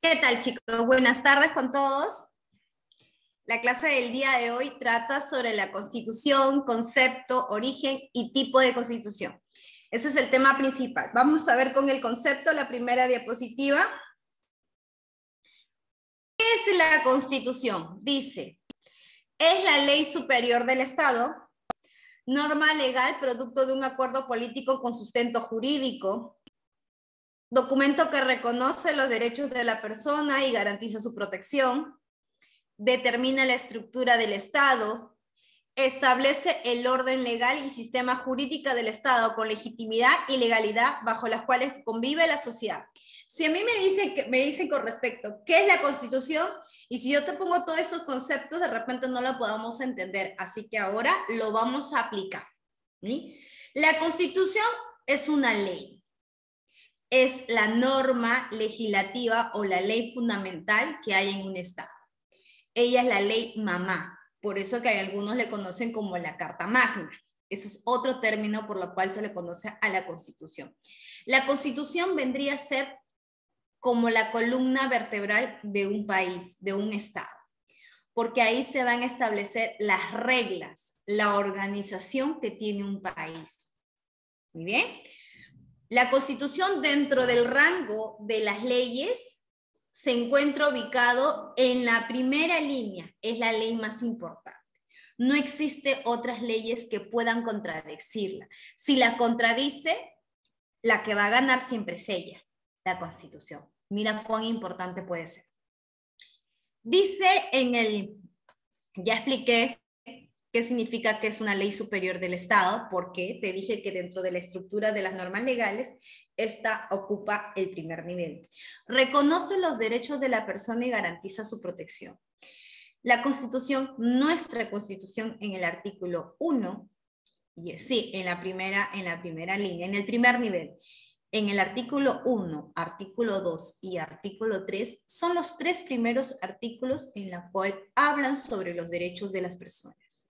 ¿Qué tal, chicos? Buenas tardes con todos. La clase del día de hoy trata sobre la Constitución, concepto, origen y tipo de Constitución. Ese es el tema principal. Vamos a ver con el concepto la primera diapositiva. ¿Qué es la Constitución? Dice, es la ley superior del Estado, norma legal producto de un acuerdo político con sustento jurídico, documento que reconoce los derechos de la persona y garantiza su protección, determina la estructura del Estado, establece el orden legal y sistema jurídico del Estado con legitimidad y legalidad bajo las cuales convive la sociedad. Si a mí me dicen con respecto, ¿qué es la Constitución? Y si yo te pongo todos esos conceptos, de repente no lo podamos entender. Así que ahora lo vamos a aplicar. ¿Sí? La Constitución es una ley. Es la norma legislativa o la ley fundamental que hay en un Estado. Ella es la ley mamá. Por eso que algunos le conocen como la Carta Magna. Ese es otro término por lo cual se le conoce a la Constitución. La Constitución vendría a ser como la columna vertebral de un país, de un Estado, porque ahí se van a establecer las reglas, la organización que tiene un país. ¿Muy bien? La Constitución, dentro del rango de las leyes, se encuentra ubicado en la primera línea, es la ley más importante. No existe otras leyes que puedan contradecirla. Si la contradice, la que va a ganar siempre es ella, la Constitución. Mira cuán importante puede ser. Dice ya expliqué qué significa que es una ley superior del Estado, porque te dije que dentro de la estructura de las normas legales, esta ocupa el primer nivel. Reconoce los derechos de la persona y garantiza su protección. La Constitución, nuestra Constitución, en el artículo 1, sí, en la primera línea, en el primer nivel, en el artículo 1, artículo 2 y artículo 3, son los tres primeros artículos en los cuales hablan sobre los derechos de las personas.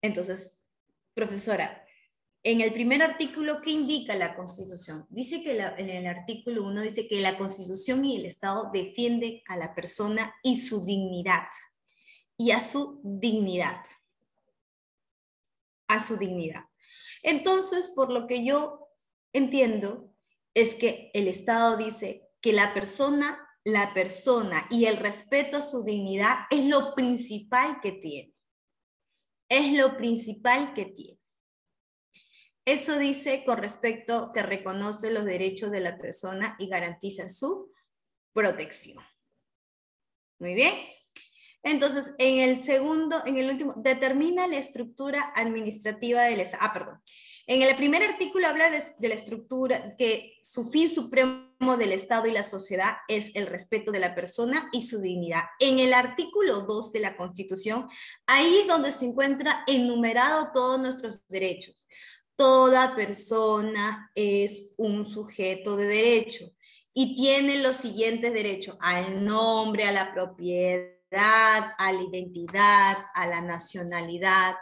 Entonces, profesora, en el primer artículo, ¿qué indica la Constitución? Dice que en el artículo 1 dice que la Constitución y el Estado defienden a la persona y su dignidad. Y a su dignidad. A su dignidad. Entonces, por lo que yo entiendo, es que el Estado dice que la persona y el respeto a su dignidad es lo principal que tiene. Es lo principal que tiene. Eso dice con respecto que reconoce los derechos de la persona y garantiza su protección. Muy bien. Entonces, en el último, determina la estructura administrativa del Estado. En el primer artículo habla de la estructura, que su fin supremo del Estado y la sociedad es el respeto de la persona y su dignidad. En el artículo 2 de la Constitución, ahí es donde se encuentra enumerado todos nuestros derechos. Toda persona es un sujeto de derecho y tiene los siguientes derechos: al nombre, a la propiedad, a la identidad, a la nacionalidad,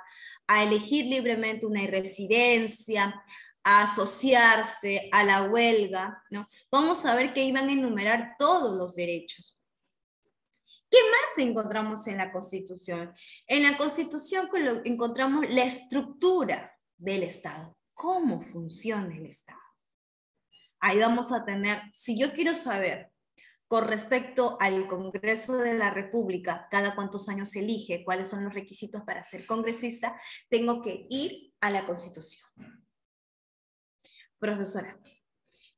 a elegir libremente una residencia, a asociarse, a la huelga, ¿no? Vamos a ver que iban a enumerar todos los derechos. ¿Qué más encontramos en la Constitución? En la Constitución encontramos la estructura del Estado. ¿Cómo funciona el Estado? Ahí vamos a tener, si yo quiero saber con respecto al Congreso de la República, cada cuántos años se elige, cuáles son los requisitos para ser congresista, tengo que ir a la Constitución. Profesora,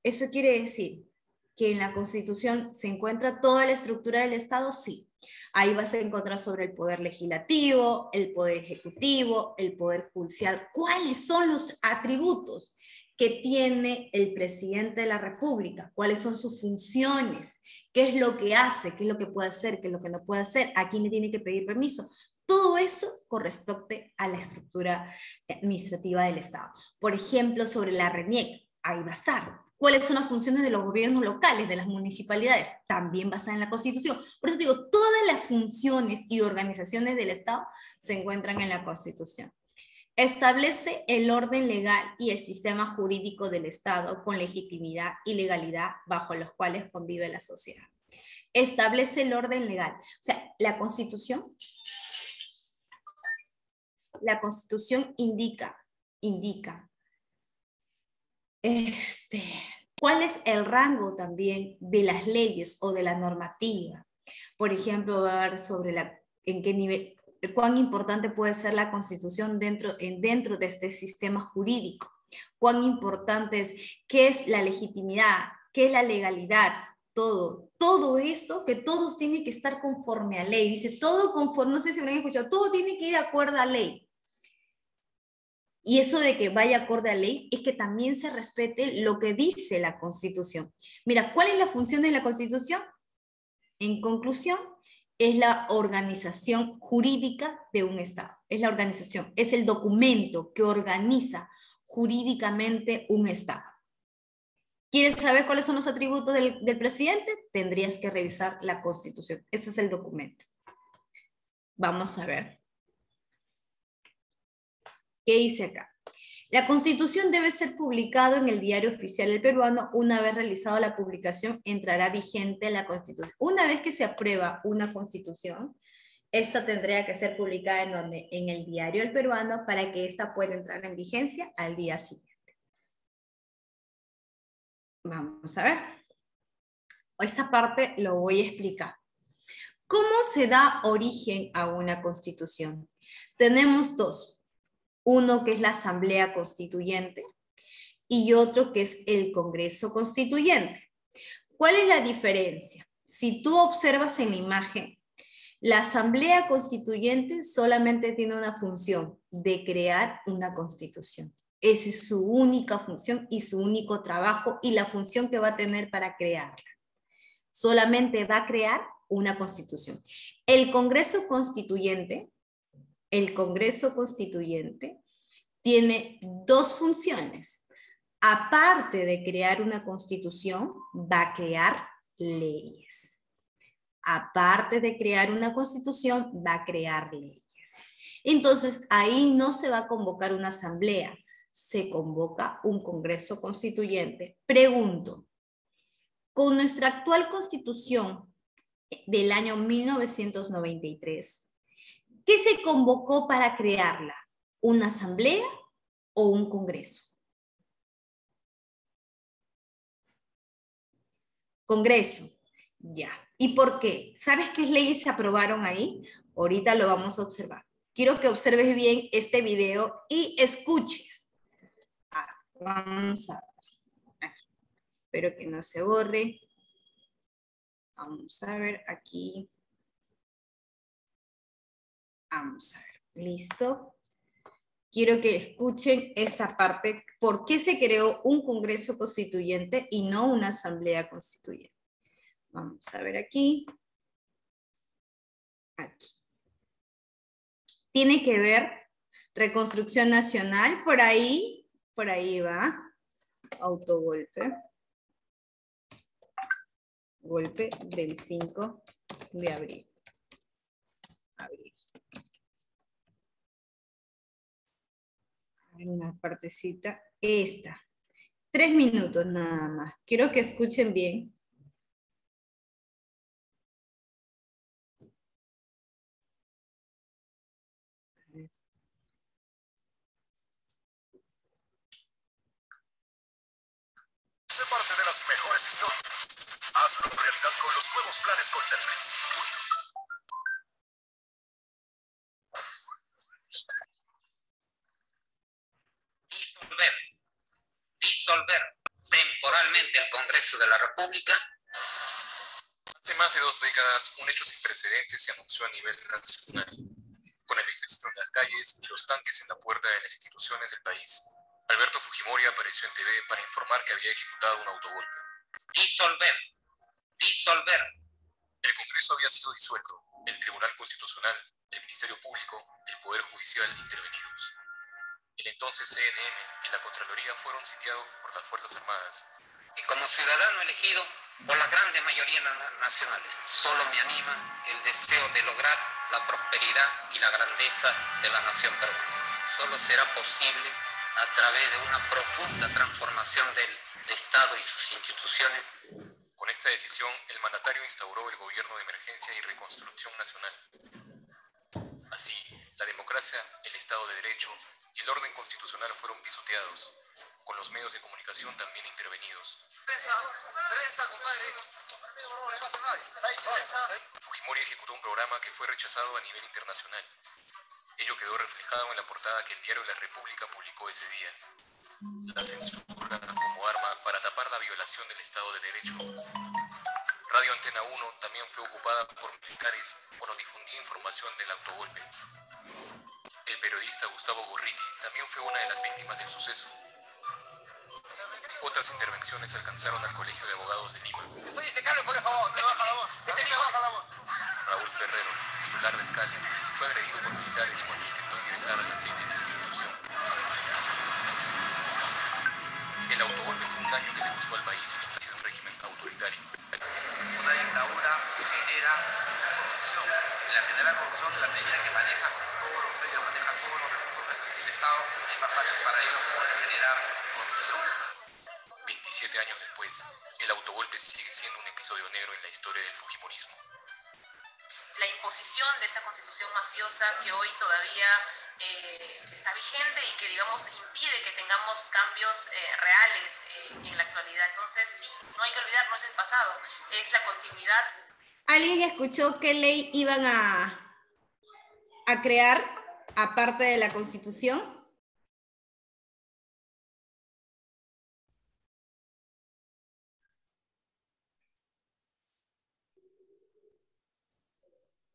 ¿eso quiere decir que en la Constitución se encuentra toda la estructura del Estado? Sí. Ahí vas a encontrar sobre el poder legislativo, el poder ejecutivo, el poder judicial. ¿Cuáles son los atributos que tiene el presidente de la República? ¿Cuáles son sus funciones? ¿Qué es lo que hace? ¿Qué es lo que puede hacer? ¿Qué es lo que no puede hacer? ¿A quién le tiene que pedir permiso? Todo eso corresponde a la estructura administrativa del Estado. Por ejemplo, sobre la RENIEC, ahí va a estar. ¿Cuáles son las funciones de los gobiernos locales, de las municipalidades? También va a estar en la Constitución. Por eso digo, todas las funciones y organizaciones del Estado se encuentran en la Constitución. Establece el orden legal y el sistema jurídico del Estado con legitimidad y legalidad bajo los cuales convive la sociedad. Establece el orden legal. O sea, la Constitución indica cuál es el rango también de las leyes o de la normativa. Por ejemplo, va a hablar sobre en qué nivel, cuán importante puede ser la Constitución dentro de este sistema jurídico, cuán importante es, qué es la legitimidad, qué es la legalidad, todo eso, que todos tienen que estar conforme a ley. Dice, todo conforme, no sé si me han escuchado, todo tiene que ir acorde a ley. Y eso de que vaya acorde a ley es que también se respete lo que dice la Constitución. Mira, ¿cuál es la función de la Constitución? En conclusión, es la organización jurídica de un Estado. Es la organización, es el documento que organiza jurídicamente un Estado. ¿Quieres saber cuáles son los atributos del presidente? Tendrías que revisar la Constitución. Ese es el documento. Vamos a ver. ¿Qué dice acá? La Constitución debe ser publicada en el Diario Oficial del Peruano. Una vez realizada la publicación, entrará vigente la Constitución. Una vez que se aprueba una Constitución, esta tendría que ser publicada ¿en dónde? En el Diario del Peruano, para que esta pueda entrar en vigencia al día siguiente. Vamos a ver. Esta parte lo voy a explicar. ¿Cómo se da origen a una Constitución? Tenemos dos. Uno que es la Asamblea Constituyente y otro que es el Congreso Constituyente. ¿Cuál es la diferencia? Si tú observas en la imagen, la Asamblea Constituyente solamente tiene una función, de crear una Constitución. Esa es su única función y su único trabajo y la función que va a tener para crearla. Solamente va a crear una Constitución. El Congreso Constituyente tiene dos funciones. Aparte de crear una Constitución, va a crear leyes. Aparte de crear una Constitución, va a crear leyes. Entonces, ahí no se va a convocar una asamblea, se convoca un Congreso Constituyente. Pregunto, con nuestra actual Constitución del año 1993, ¿qué se convocó para crearla? ¿Una asamblea o un congreso? Congreso, ya. ¿Y por qué? ¿Sabes qué leyes se aprobaron ahí? Ahorita lo vamos a observar. Quiero que observes bien este video y escuches. Vamos a ver aquí. Espero que no se borre. Vamos a ver aquí. Vamos a ver. ¿Listo? Quiero que escuchen esta parte. ¿Por qué se creó un Congreso Constituyente y no una Asamblea Constituyente? Vamos a ver aquí. Aquí. Tiene que ver reconstrucción nacional, por ahí va. Autogolpe. Golpe del 5 de abril. Una partecita, esta. 3 minutos nada más. Quiero que escuchen bien. Sé parte de las mejores historias. Hazlo realidad con los nuevos planes con Netflix. Disolver temporalmente el Congreso de la República. Hace más de 2 décadas, un hecho sin precedentes se anunció a nivel nacional, con el ejército en las calles y los tanques en la puerta de las instituciones del país. Alberto Fujimori apareció en TV para informar que había ejecutado un autogolpe. Disolver. El Congreso había sido disuelto, el Tribunal Constitucional, el Ministerio Público, el Poder Judicial intervenidos. El entonces CNM y la Contraloría fueron sitiados por las Fuerzas Armadas. Y como ciudadano elegido por la grande mayoría nacionales, solo me anima el deseo de lograr la prosperidad y la grandeza de la nación peruana. solo será posible a través de una profunda transformación del Estado y sus instituciones. Con esta decisión, el mandatario instauró el gobierno de emergencia y reconstrucción nacional. Así, la democracia, el Estado de Derecho y el orden constitucional fueron pisoteados, con los medios de comunicación también intervenidos. Fujimori ejecutó un programa que fue rechazado a nivel internacional. Ello quedó reflejado en la portada que el diario La República publicó ese día. La censura como arma para tapar la violación del Estado de Derecho. Radio Antena 1 también fue ocupada por militares cuando difundía información del autogolpe. El periodista Gustavo Gorriti también fue una de las víctimas del suceso. Otras intervenciones alcanzaron al Colegio de Abogados de Lima. Raúl Ferrero, titular del CAL, fue agredido por militares cuando intentó ingresar a la sede de la institución. El autogolpe fue un daño que le costó al país el inicio de un régimen autoritario. Una dictadura genera corrupción. La genera corrupción en la medida que maneja todos los medios, maneja todos los recursos del Estado, es más fácil para ellos poder generar corrupción. 27 años después, el autogolpe sigue siendo un episodio negro en la historia del fujimorismo. La imposición de esta constitución mafiosa que hoy todavía está vigente y que, digamos, impide que tengamos cambios reales en la actualidad. Entonces, sí, no hay que olvidar, no es el pasado, es la continuidad. ¿Alguien escuchó qué ley iban a crear aparte de la Constitución?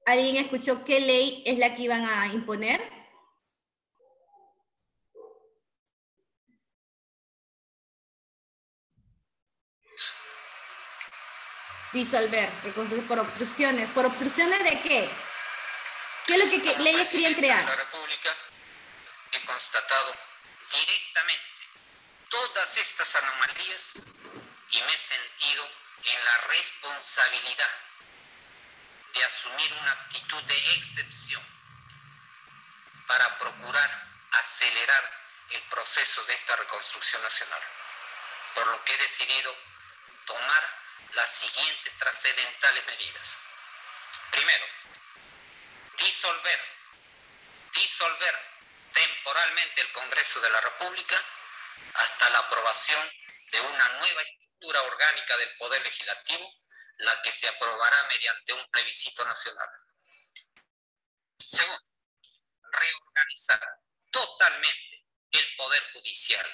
¿Alguien escuchó qué ley es la que iban a imponer? Disolver, reconstruir por obstrucciones. ¿Por obstrucciones de qué? ¿Qué es lo que leyes querían crear? De la República he constatado directamente todas estas anomalías y me he sentido en la responsabilidad de asumir una actitud de excepción para procurar acelerar el proceso de esta reconstrucción nacional, por lo que he decidido tomar las siguientes trascendentales medidas. Primero, disolver temporalmente el Congreso de la República hasta la aprobación de una nueva estructura orgánica del Poder Legislativo, la que se aprobará mediante un plebiscito nacional. Segundo, reorganizar totalmente el Poder Judicial,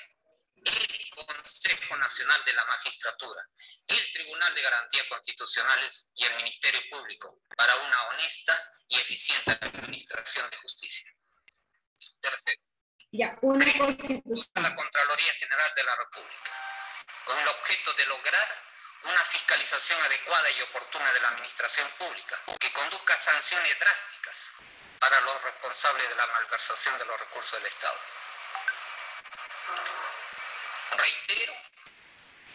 el Consejo Nacional de la Magistratura, el Tribunal de Garantías Constitucionales y el Ministerio Público para una honesta y eficiente administración de justicia. Tercero, Una constitución. la Contraloría General de la República, con el objeto de lograr una fiscalización adecuada y oportuna de la administración pública, que conduzca a sanciones drásticas para los responsables de la malversación de los recursos del Estado. Reitero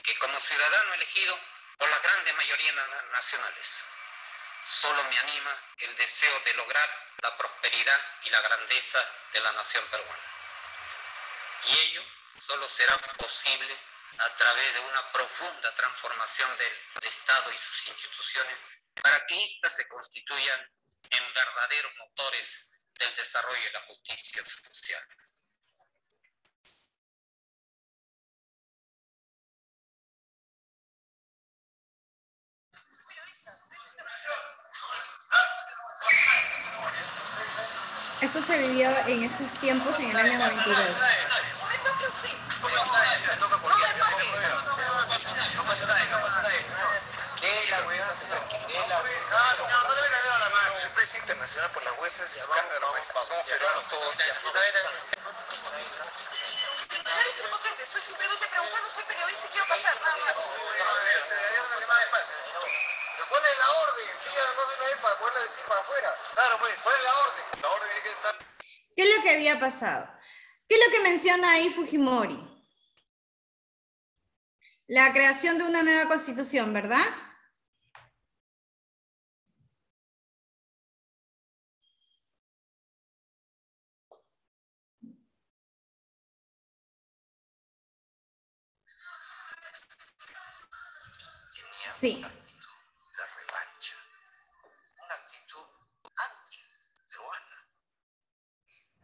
que como ciudadano elegido por las grandes mayorías nacionales, solo me anima el deseo de lograr la prosperidad y la grandeza de la nación peruana. Y ello solo será posible a través de una profunda transformación del Estado y sus instituciones para que éstas se constituyan en verdaderos motores del desarrollo y la justicia social. Eso se vivió en esos tiempos, en el año 92. El precio internacional por las huesas y escándalo, somos peruanos todos. Soy simplemente preguntando, soy periodista y quiero pasar, nada más. ¿Cuál es la orden? No de una vez para poderla decir para afuera. Claro, pues, ¿cuál es la orden? La orden tiene que estar. ¿Qué es lo que había pasado? ¿Qué es lo que menciona ahí Fujimori? La creación de una nueva constitución, ¿verdad? Sí. Una actitud de revancha, una actitud anti-peruana.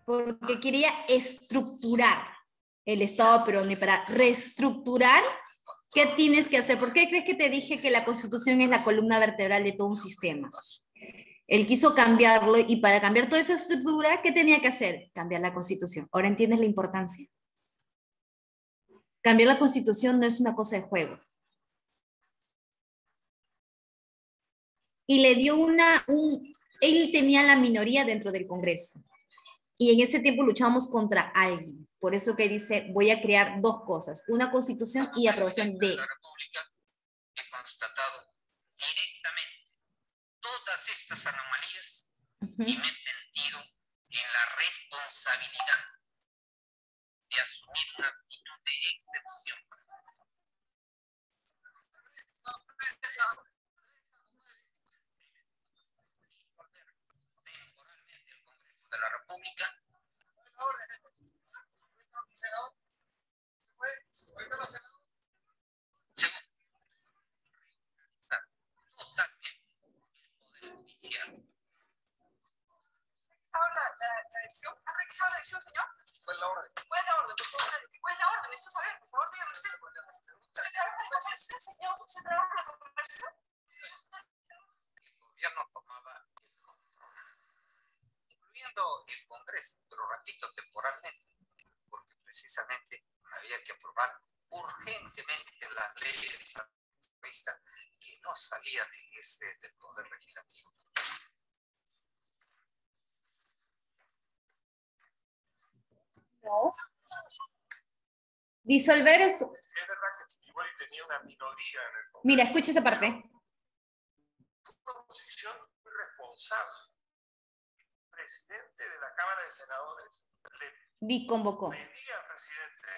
Porque quería estructurar el Estado peruano, y para reestructurar, ¿qué tienes que hacer? ¿Por qué crees que te dije que la Constitución es la columna vertebral de todo un sistema? Él quiso cambiarlo, y para cambiar toda esa estructura, ¿qué tenía que hacer? Cambiar la Constitución. ¿Ahora entiendes la importancia? Cambiar la Constitución no es una cosa de juego. Y le dio él tenía la minoría dentro del Congreso. Y en ese tiempo luchamos contra alguien. Por eso que dice, voy a crear dos cosas, una Constitución y aprobación de... La República, he constatado directamente todas estas anomalías y me he sentido en la responsabilidad de asumir una actitud de excepción. Temporalmente el Congreso de la República. ¿Ha revisado la elección, señor? ¿Cuál es la orden? ¿Cuál es la orden? Por favor, ¿cuál es la orden? Necesito saber, por favor, dígame usted. ¿Usted trabaja en conversión, señor? ¿Usted trabaja en conversión? El gobierno tomaba el control, incluyendo el Congreso, pero repito, temporalmente, porque precisamente había que aprobar urgentemente las leyes que no salían del Poder Legislativo. No. Disolver es... Es verdad que Fujimori tenía una minoría en el Congreso. Mira, escucha esa parte. Fue una posición muy responsable. El presidente de la Cámara de Senadores le Convocó. pedía al presidente: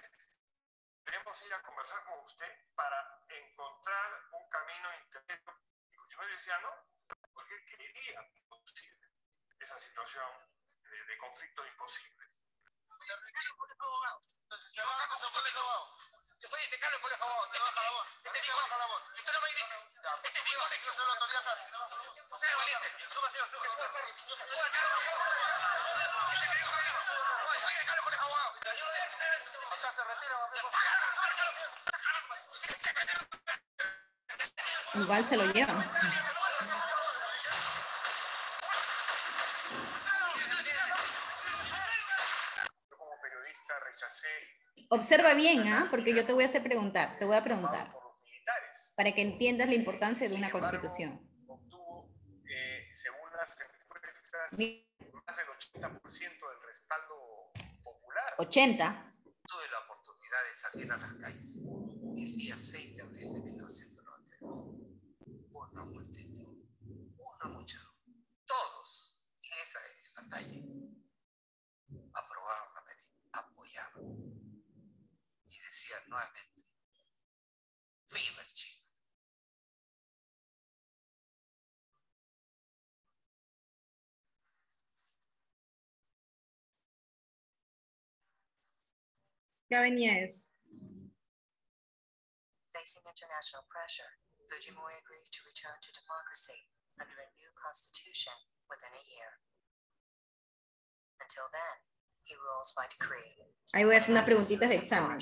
queremos ir a conversar con usted para encontrar un camino interno. Y Fujimori decía no, porque él quería producir esa situación de conflicto imposible. Entonces, se baja con su colegio abogado. Yo soy decano del colegio abogado. Se baja la voz. Se baja la voz. Y usted no me grite. Este es mi colegio. Yo soy la autoridad acá. Se baja la voz. Usted es valiente. Suba, señor. Suba. Soy decano del colegio abogado. Acá se retira. Igual se lo llevan. Yo como periodista rechacé. Observa bien, ¿ah? Porque yo te voy a preguntar, Por los militares. para que entiendas la importancia de una constitución. Obtuvo, según las encuestas, más del 80% del respaldo popular. 80. Tuve la oportunidad de salir a las calles el día 6 de abril de 1992. Una multitud, una muchedumbre, todos en la calle aprobaron la medida, apoyaban y decían nuevamente: ¡viva el Chile! ¿Qué avenida es? Facing international pressure, Fujimori agrees to return to democracy under a new constitution within a year. Until then, he rules by decree. Ahí voy a hacer unas preguntitas de examen.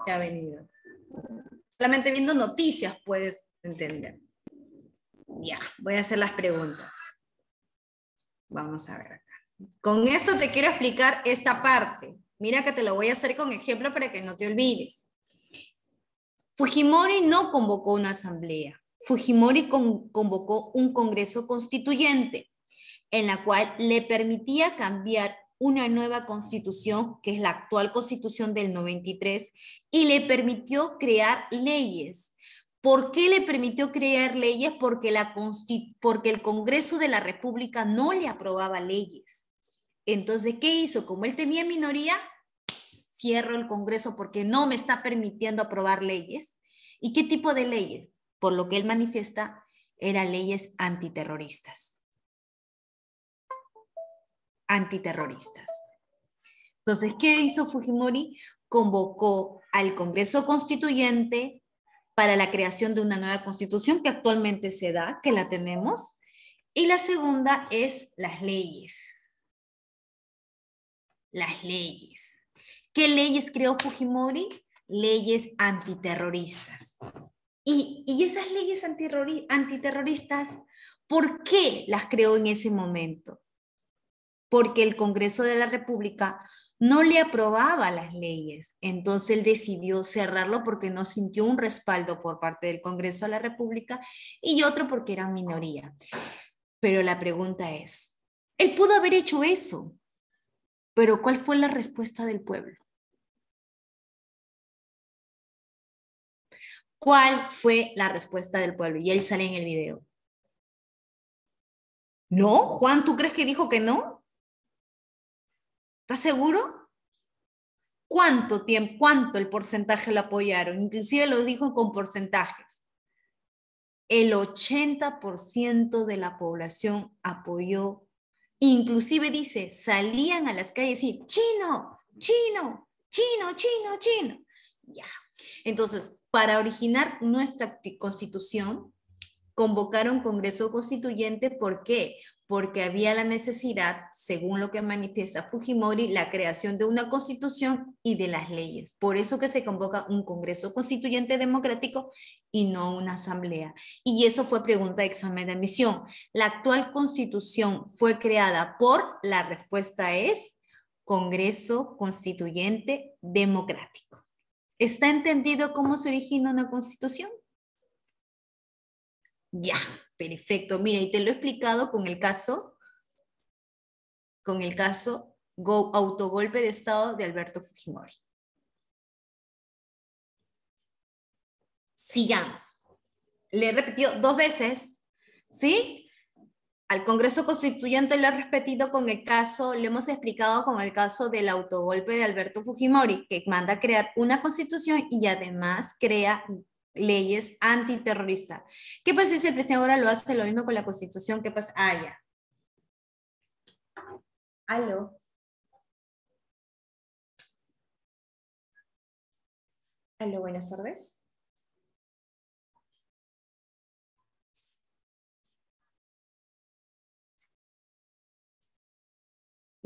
¿Qué ha venido? Solamente viendo noticias puedes entender. Ya, voy a hacer las preguntas. Vamos a ver acá. Con esto te quiero explicar esta parte. Mira que te lo voy a hacer con ejemplo para que no te olvides. Fujimori no convocó una asamblea. Fujimori convocó un congreso constituyente en la cual le permitía cambiar una nueva constitución, que es la actual constitución del 93, y le permitió crear leyes. ¿Por qué le permitió crear leyes? Porque el Congreso de la República no le aprobaba leyes. Entonces, ¿qué hizo? Como él tenía minoría, cierro el Congreso porque no me está permitiendo aprobar leyes. ¿Y qué tipo de leyes? Por lo que él manifiesta, eran leyes antiterroristas. Antiterroristas. Entonces, ¿qué hizo Fujimori? Convocó al Congreso Constituyente para la creación de una nueva constitución que actualmente se da, que la tenemos. Y la segunda es las leyes. Las leyes. ¿Qué leyes creó Fujimori? Leyes antiterroristas. Y esas leyes antiterroristas, ¿por qué las creó en ese momento? Porque el Congreso de la República no le aprobaba las leyes. Entonces él decidió cerrarlo porque no sintió un respaldo por parte del Congreso de la República y otro porque era minoría. Pero la pregunta es, él pudo haber hecho eso, pero ¿cuál fue la respuesta del pueblo? ¿Cuál fue la respuesta del pueblo? Y ahí sale en el video. ¿No? Juan, ¿tú crees que dijo que no? ¿Estás seguro? ¿Cuánto tiempo, cuánto el porcentaje lo apoyaron? Inclusive lo dijo con porcentajes. El 80% de la población apoyó. Inclusive dice, salían a las calles y decían, chino, chino, chino, chino, chino. Ya. Entonces, para originar nuestra constitución, convocaron Congreso Constituyente. ¿Por qué? Porque había la necesidad, según lo que manifiesta Fujimori, la creación de una constitución y de las leyes. Por eso que se convoca un Congreso Constituyente democrático y no una asamblea. Y eso fue pregunta de examen de admisión. ¿La actual constitución fue creada por? La respuesta es Congreso Constituyente Democrático. ¿Está entendido cómo se origina una constitución? Ya, perfecto. Mira, y te lo he explicado con el caso autogolpe de Estado de Alberto Fujimori. Sigamos. Le he repetido 2 veces, ¿sí? Al Congreso Constituyente le he repetido con el caso, le hemos explicado con el caso del autogolpe de Alberto Fujimori, que manda a crear una constitución y además crea leyes antiterroristas. ¿Qué pasa si el presidente ahora lo hace lo mismo con la Constitución? ¿Qué pasa? Ah, ya. Aló. Aló, buenas tardes.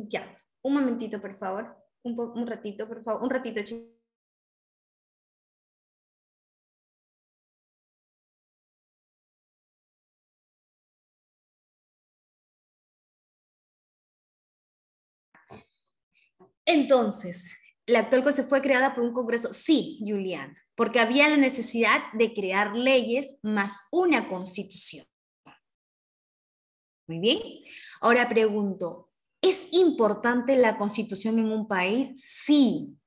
Ya, un momentito, por favor. Un ratito, por favor. Un ratito, chicos. Entonces, la actual Constitución fue creada por un Congreso. Sí, Juliana, porque había la necesidad de crear leyes más una constitución. Muy bien. Ahora pregunto, ¿es importante la constitución en un país? Sí,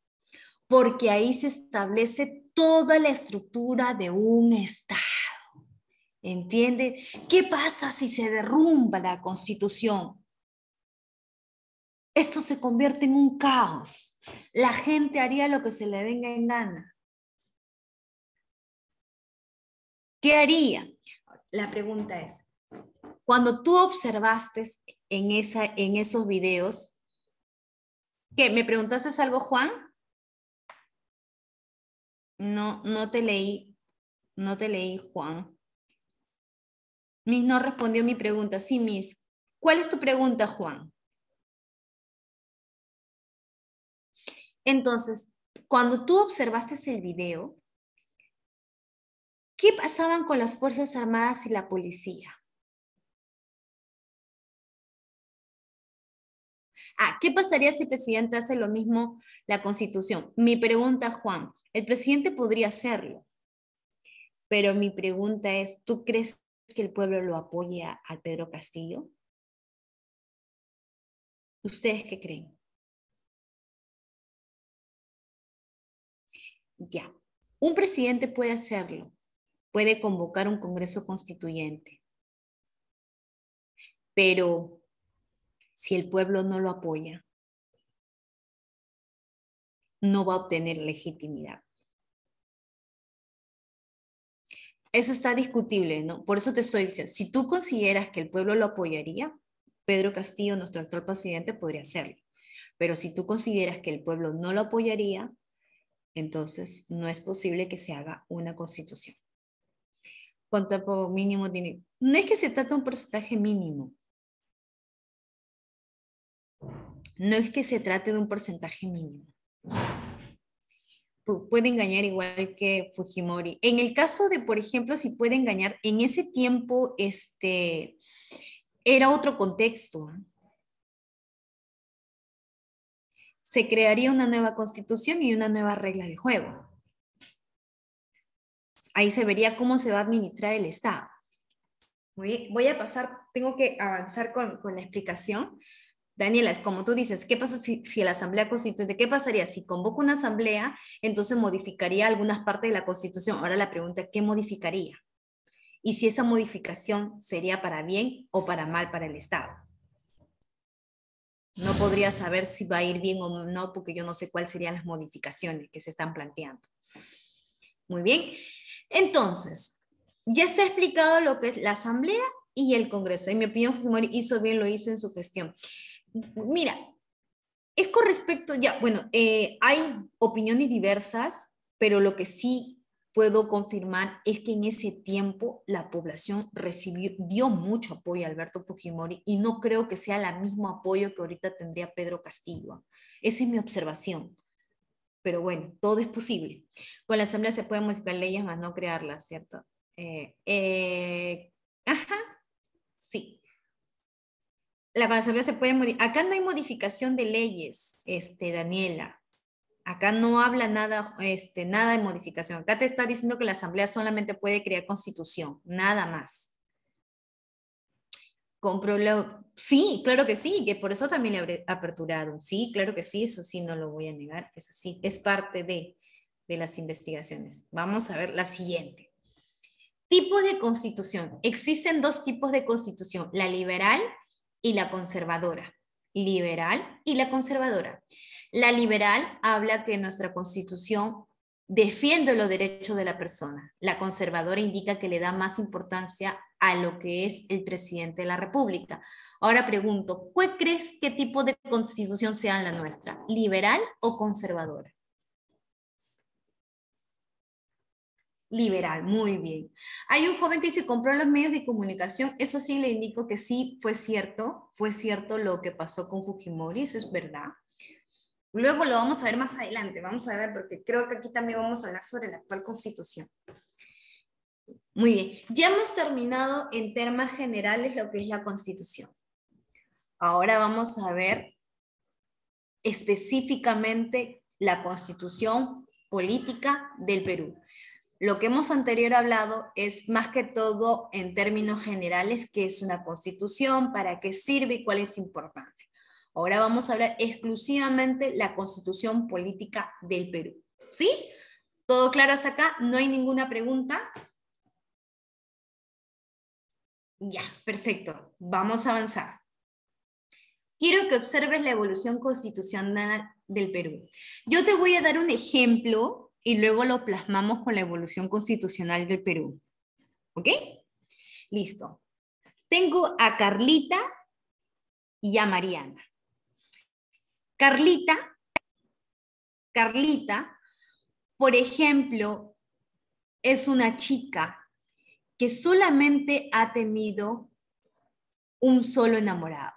porque ahí se establece toda la estructura de un Estado. ¿Entiende? ¿Qué pasa si se derrumba la constitución? Esto se convierte en un caos. La gente haría lo que se le venga en gana. ¿Qué haría? La pregunta es, cuando tú observaste en esos videos, ¿qué? ¿Me preguntaste algo, Juan? No te leí, Juan. Miss no respondió mi pregunta. Sí, Miss. ¿Cuál es tu pregunta, Juan? Entonces, cuando tú observaste el video, ¿qué pasaban con las Fuerzas Armadas y la policía? ¿Qué pasaría si el presidente hace lo mismo la Constitución? Mi pregunta, Juan, el presidente podría hacerlo, pero mi pregunta es, ¿tú crees que el pueblo lo apoya al Pedro Castillo? ¿Ustedes qué creen? Ya, un presidente puede hacerlo, puede convocar un Congreso Constituyente, pero si el pueblo no lo apoya, no va a obtener legitimidad. Eso está discutible, ¿no? Por eso te estoy diciendo, si tú consideras que el pueblo lo apoyaría, Pedro Castillo, nuestro actual presidente, podría hacerlo. Pero si tú consideras que el pueblo no lo apoyaría, Entonces, no es posible que se haga una constitución. ¿Cuánto mínimo tiene? No es que se trate de un porcentaje mínimo. No es que se trate de un porcentaje mínimo. Puede engañar igual que Fujimori. En el caso de, por ejemplo, si puede engañar, en ese tiempo era otro contexto. Se crearía una nueva constitución y una nueva regla de juego. Ahí se vería cómo se va a administrar el Estado. Voy a pasar, tengo que avanzar con la explicación. Daniela, como tú dices, ¿qué pasa si la Asamblea Constituyente, qué pasaría si convoca una asamblea, entonces modificaría algunas partes de la Constitución? Ahora la pregunta, ¿qué modificaría? Y si esa modificación sería para bien o para mal para el Estado. No podría saber si va a ir bien o no, porque yo no sé cuáles serían las modificaciones que se están planteando. Muy bien. Entonces, ya está explicado lo que es la Asamblea y el Congreso. En mi opinión, Fujimori hizo bien, lo hizo en su gestión. Mira, es con respecto, ya, bueno, hay opiniones diversas, pero lo que sí puedo confirmar es que en ese tiempo la población dio mucho apoyo a Alberto Fujimori y no creo que sea el mismo apoyo que ahorita tendría Pedro Castillo. Esa es mi observación. Pero bueno, todo es posible. Con la Asamblea se pueden modificar leyes, más no crearlas, ¿cierto? Ajá, sí. La Asamblea se puede modificar. Acá no hay modificación de leyes, Daniela. Acá no habla nada, nada de modificación. Acá te está diciendo que la Asamblea solamente puede crear constitución, nada más. Sí, claro que sí, que por eso también le habré aperturado. Sí, claro que sí, eso sí, no lo voy a negar. Eso sí, es parte de las investigaciones. Vamos a ver la siguiente. Tipos de constitución. Existen dos tipos de constitución, la liberal y la conservadora. Liberal y la conservadora. La liberal habla que nuestra constitución defiende los derechos de la persona. La conservadora indica que le da más importancia a lo que es el presidente de la República. Ahora pregunto, ¿cuál crees qué tipo de constitución sea la nuestra? ¿Liberal o conservadora? Liberal, muy bien. Hay un joven que dice, compró los medios de comunicación. Eso sí le indico que sí fue cierto lo que pasó con Fujimori, eso es verdad. Luego lo vamos a ver más adelante, vamos a ver, porque creo que aquí también vamos a hablar sobre la actual constitución. Muy bien, ya hemos terminado en temas generales lo que es la constitución. Ahora vamos a ver específicamente la constitución política del Perú. Lo que hemos anterior hablado es más que todo en términos generales, qué es una constitución, para qué sirve y cuál es su importancia. Ahora vamos a hablar exclusivamente de la constitución política del Perú. ¿Sí? ¿Todo claro hasta acá? ¿No hay ninguna pregunta? Ya, perfecto. Vamos a avanzar. Quiero que observes la evolución constitucional del Perú. Yo te voy a dar un ejemplo y luego lo plasmamos con la evolución constitucional del Perú. ¿Ok? Listo. Tengo a Carlita y a Mariana. Carlita, por ejemplo, es una chica que solamente ha tenido un solo enamorado.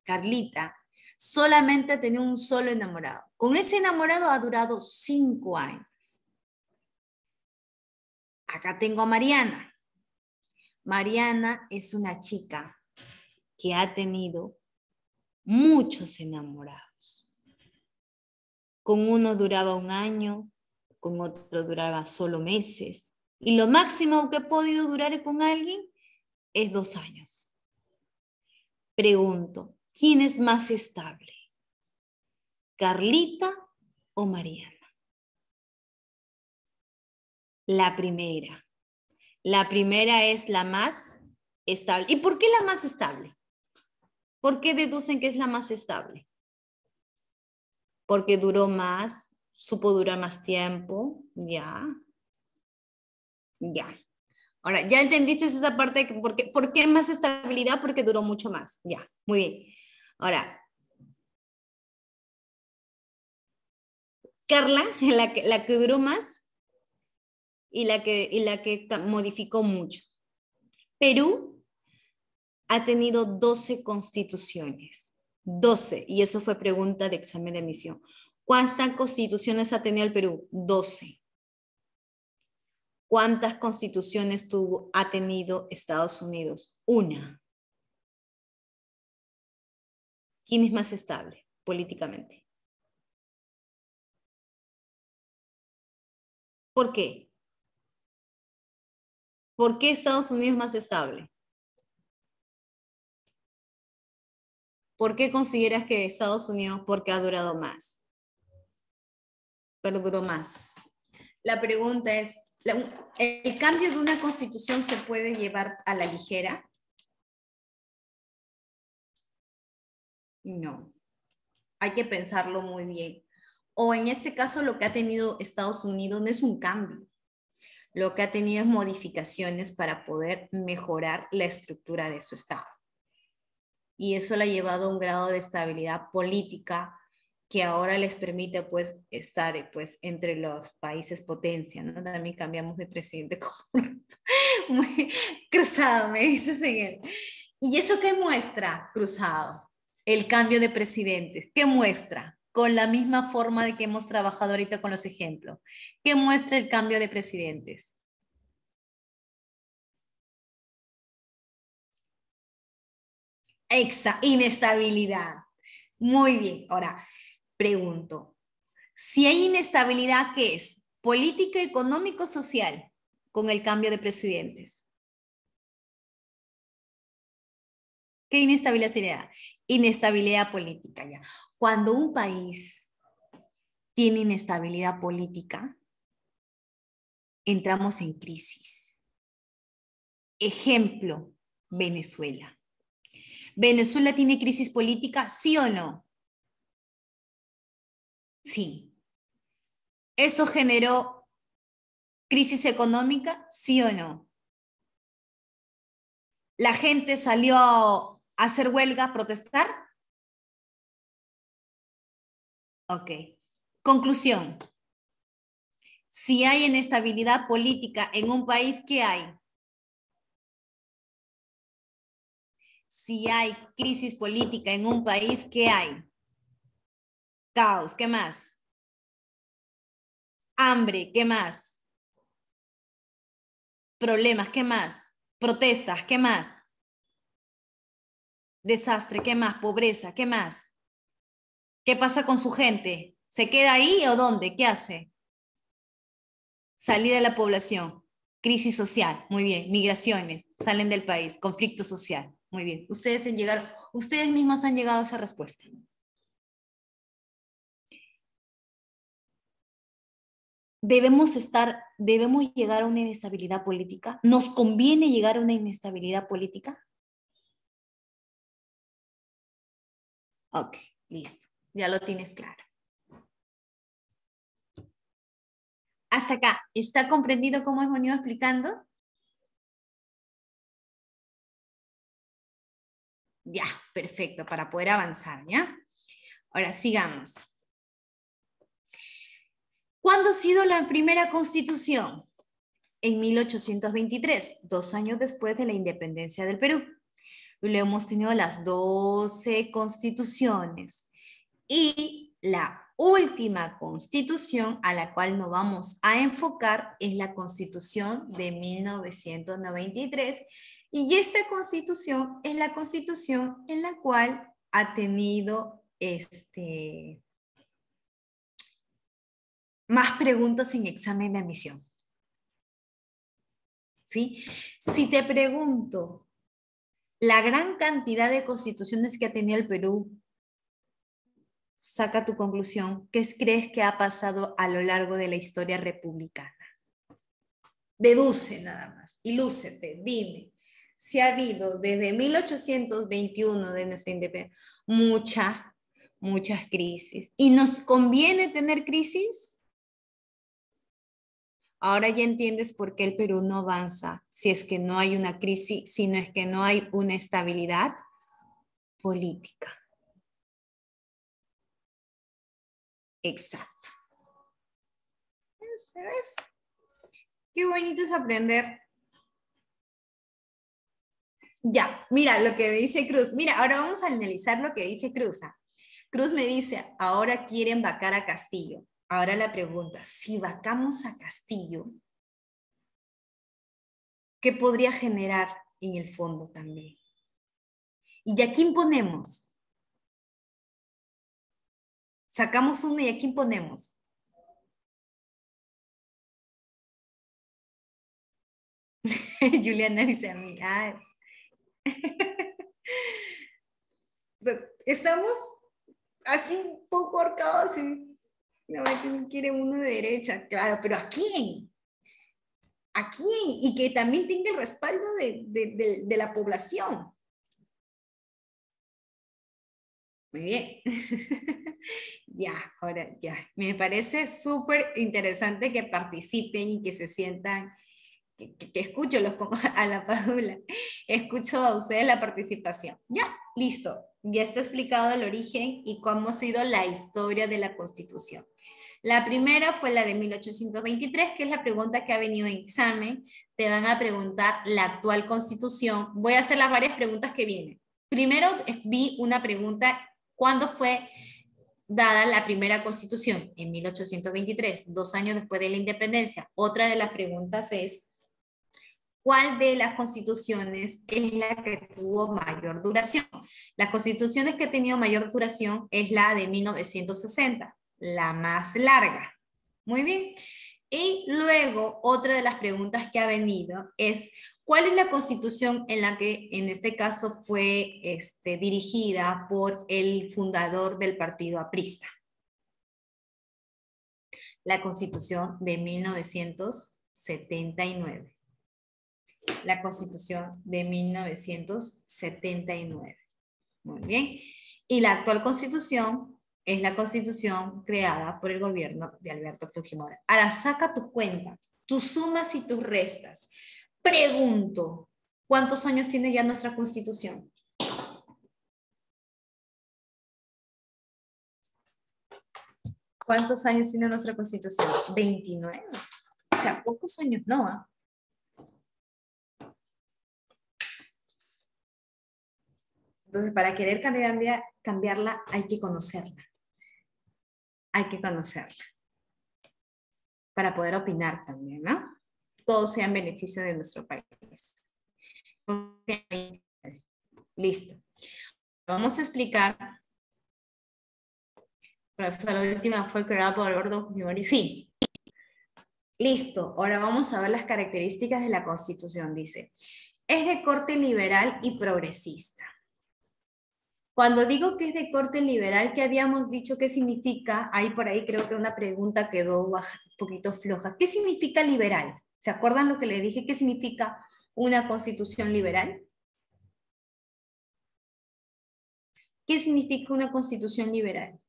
Carlita solamente ha tenido un solo enamorado. Con ese enamorado ha durado 5 años. Acá tengo a Mariana. Mariana es una chica que ha tenido muchos enamorados. Con uno duraba 1 año, con otro duraba solo meses. Y lo máximo que he podido durar con alguien es 2 años. Pregunto, ¿quién es más estable? ¿Carlita o Mariana? La primera. La primera es la más estable. ¿Y por qué la más estable? ¿Por qué deducen que es la más estable? Porque duró más, supo durar más tiempo, ya. Ahora, ¿ya entendiste esa parte? ¿Por qué más estabilidad? Porque duró mucho más, ya, muy bien. Ahora, Carla, la que duró más y la que modificó mucho. Perú ha tenido 12 constituciones. 12, y eso fue pregunta de examen de admisión. ¿Cuántas constituciones ha tenido el Perú? 12. ¿Cuántas constituciones ha tenido Estados Unidos? 1. ¿Quién es más estable políticamente? ¿Por qué? ¿Por qué Estados Unidos es más estable? ¿Por qué consideras que Estados Unidos? Porque ha durado más. Pero duró más. La pregunta es, ¿el cambio de una constitución se puede llevar a la ligera? No. Hay que pensarlo muy bien. O en este caso lo que ha tenido Estados Unidos no es un cambio. Lo que ha tenido es modificaciones para poder mejorar la estructura de su Estado. Y eso le ha llevado a un grado de estabilidad política que ahora les permite pues estar pues entre los países potencia, ¿no? También cambiamos de presidente muy cruzado, me dices en él. ¿Y eso qué muestra, Cruzado? El cambio de presidentes. ¿Qué muestra? Con la misma forma de que hemos trabajado ahorita con los ejemplos. ¿Qué muestra el cambio de presidentes? Inestabilidad. Muy bien. Ahora, pregunto, si hay inestabilidad, ¿qué es? Política, económico, social, con el cambio de presidentes. ¿Qué inestabilidad sería? Inestabilidad política, ya. Cuando un país tiene inestabilidad política, entramos en crisis. Ejemplo, Venezuela. ¿Venezuela tiene crisis política? ¿Sí o no? Sí. ¿Eso generó crisis económica? ¿Sí o no? ¿La gente salió a hacer huelga, a protestar? Ok. Conclusión. Si hay inestabilidad política en un país, ¿qué hay? Si hay crisis política en un país, ¿qué hay? Caos, ¿qué más? Hambre, ¿qué más? Problemas, ¿qué más? Protestas, ¿qué más? Desastre, ¿qué más? Pobreza, ¿qué más? ¿Qué pasa con su gente? ¿Se queda ahí o dónde? ¿Qué hace? Salida de la población, crisis social, muy bien, migraciones, salen del país, conflicto social, muy bien. Ustedes mismos han llegado a esa respuesta. Debemos llegar a una inestabilidad política. ¿Nos conviene llegar a una inestabilidad política? Ok, listo. Ya lo tienes claro. Hasta acá, ¿está comprendido cómo hemos venido explicando? Ya, perfecto, para poder avanzar, ¿ya? Ahora, sigamos. ¿Cuándo ha sido la primera constitución? En 1823, 2 años después de la independencia del Perú. Luego hemos tenido las 12 constituciones y la última constitución a la cual nos vamos a enfocar es la Constitución de 1993 y esta constitución es la constitución en la cual ha tenido más preguntas en examen de admisión. ¿Sí? Si te pregunto, la gran cantidad de constituciones que ha tenido el Perú, saca tu conclusión. ¿Qué crees que ha pasado a lo largo de la historia republicana? Deduce nada más, ilúcete, dime. Si ha habido desde 1821 de nuestra independencia muchas crisis. ¿Y nos conviene tener crisis? Ahora ya entiendes por qué el Perú no avanza si es que no hay una crisis, sino es que no hay una estabilidad política. Exacto. ¿Sabes? Qué bonito es aprender. Ya, mira lo que me dice Cruz. Mira, ahora vamos a analizar lo que dice Cruz. Cruz me dice, ahora quieren vacar a Castillo. Ahora la pregunta, si vacamos a Castillo, ¿qué podría generar en el fondo también? ¿Y a quién ponemos? Sacamos uno y a quién ponemos. Juliana dice a mí, ay. Estamos así un poco ahorcados y no quiere uno de derecha, claro, pero ¿a quién? ¿A quién? Y que también tenga el respaldo de la población. Muy bien. Ya, ahora ya. Me parece súper interesante que participen y que se sientan, que escucho a la Padula, escucho a ustedes la participación. Ya, listo. Ya está explicado el origen y cómo ha sido la historia de la Constitución. La primera fue la de 1823, que es la pregunta que ha venido en examen. Te van a preguntar la actual Constitución. Voy a hacer las varias preguntas que vienen. Primero vi una pregunta, ¿cuándo fue dada la primera Constitución? En 1823, 2 años después de la independencia. Otra de las preguntas es, ¿cuál de las constituciones es la que tuvo mayor duración? Las constituciones que ha tenido mayor duración es la de 1960, la más larga. Muy bien. Y luego, otra de las preguntas que ha venido es, ¿cuál es la constitución en la que, en este caso, fue dirigida por el fundador del partido aprista? La Constitución de 1979. La Constitución de 1979. Muy bien. Y la actual Constitución es la Constitución creada por el gobierno de Alberto Fujimori. Ahora saca tus cuentas, tus sumas y tus restas. Pregunto, ¿cuántos años tiene ya nuestra Constitución? ¿Cuántos años tiene nuestra Constitución? 29. O sea, pocos años no, ¿ah? Entonces, para querer cambiarla, hay que conocerla. Hay que conocerla. Para poder opinar también, ¿no? Todo sea en beneficio de nuestro país. Listo. Vamos a explicar. La última fue creada por Alberto Fujimori. Sí. Listo. Ahora vamos a ver las características de la Constitución. Dice, es de corte liberal y progresista. Cuando digo que es de corte liberal, ¿qué habíamos dicho? ¿Qué significa? Ahí por ahí creo que una pregunta quedó un poquito floja. ¿Qué significa liberal? ¿Se acuerdan lo que les dije? ¿Qué significa una constitución liberal? ¿Qué significa una constitución liberal?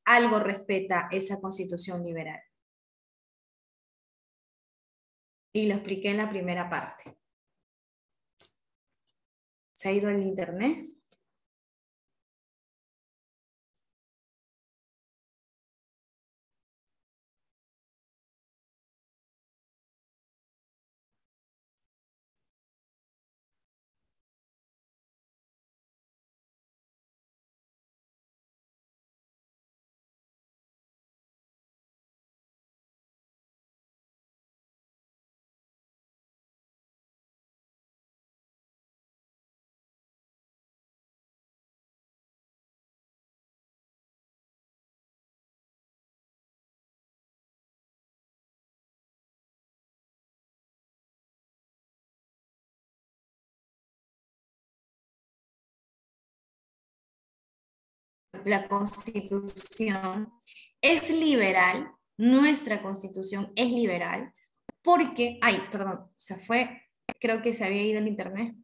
Algo respeta esa constitución liberal. Y lo expliqué en la primera parte. ¿Se ha ido el internet? La Constitución es liberal, nuestra Constitución es liberal, porque, ay, perdón, se fue, creo que se había ido el internet,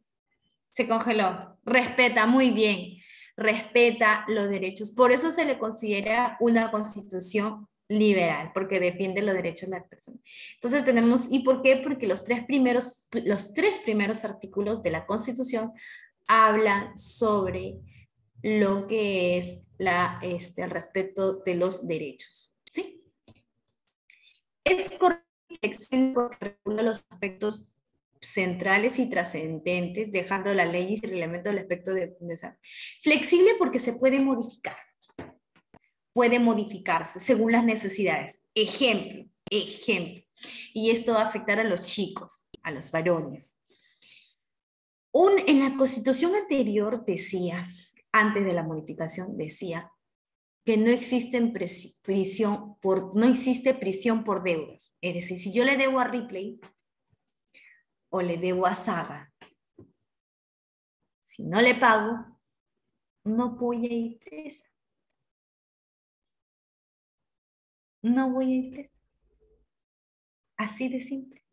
se congeló, respeta muy bien, respeta los derechos, por eso se le considera una Constitución liberal, porque defiende los derechos de las personas. Entonces tenemos, ¿y por qué? Porque los tres primeros artículos de la Constitución hablan sobre lo que es el respeto de los derechos. Es correcto porque regula los aspectos centrales y trascendentes, dejando la ley y el reglamento del aspecto de flexible porque se puede modificar. Puede modificarse según las necesidades. Ejemplo. Y esto va a afectar a los chicos, a los varones. En la Constitución anterior decía, antes de la modificación, decía que no existe prisión por deudas. Es decir, si yo le debo a Ripley o le debo a Saga, si no le pago, no voy a ir presa. No voy a ir presa. Así de simple.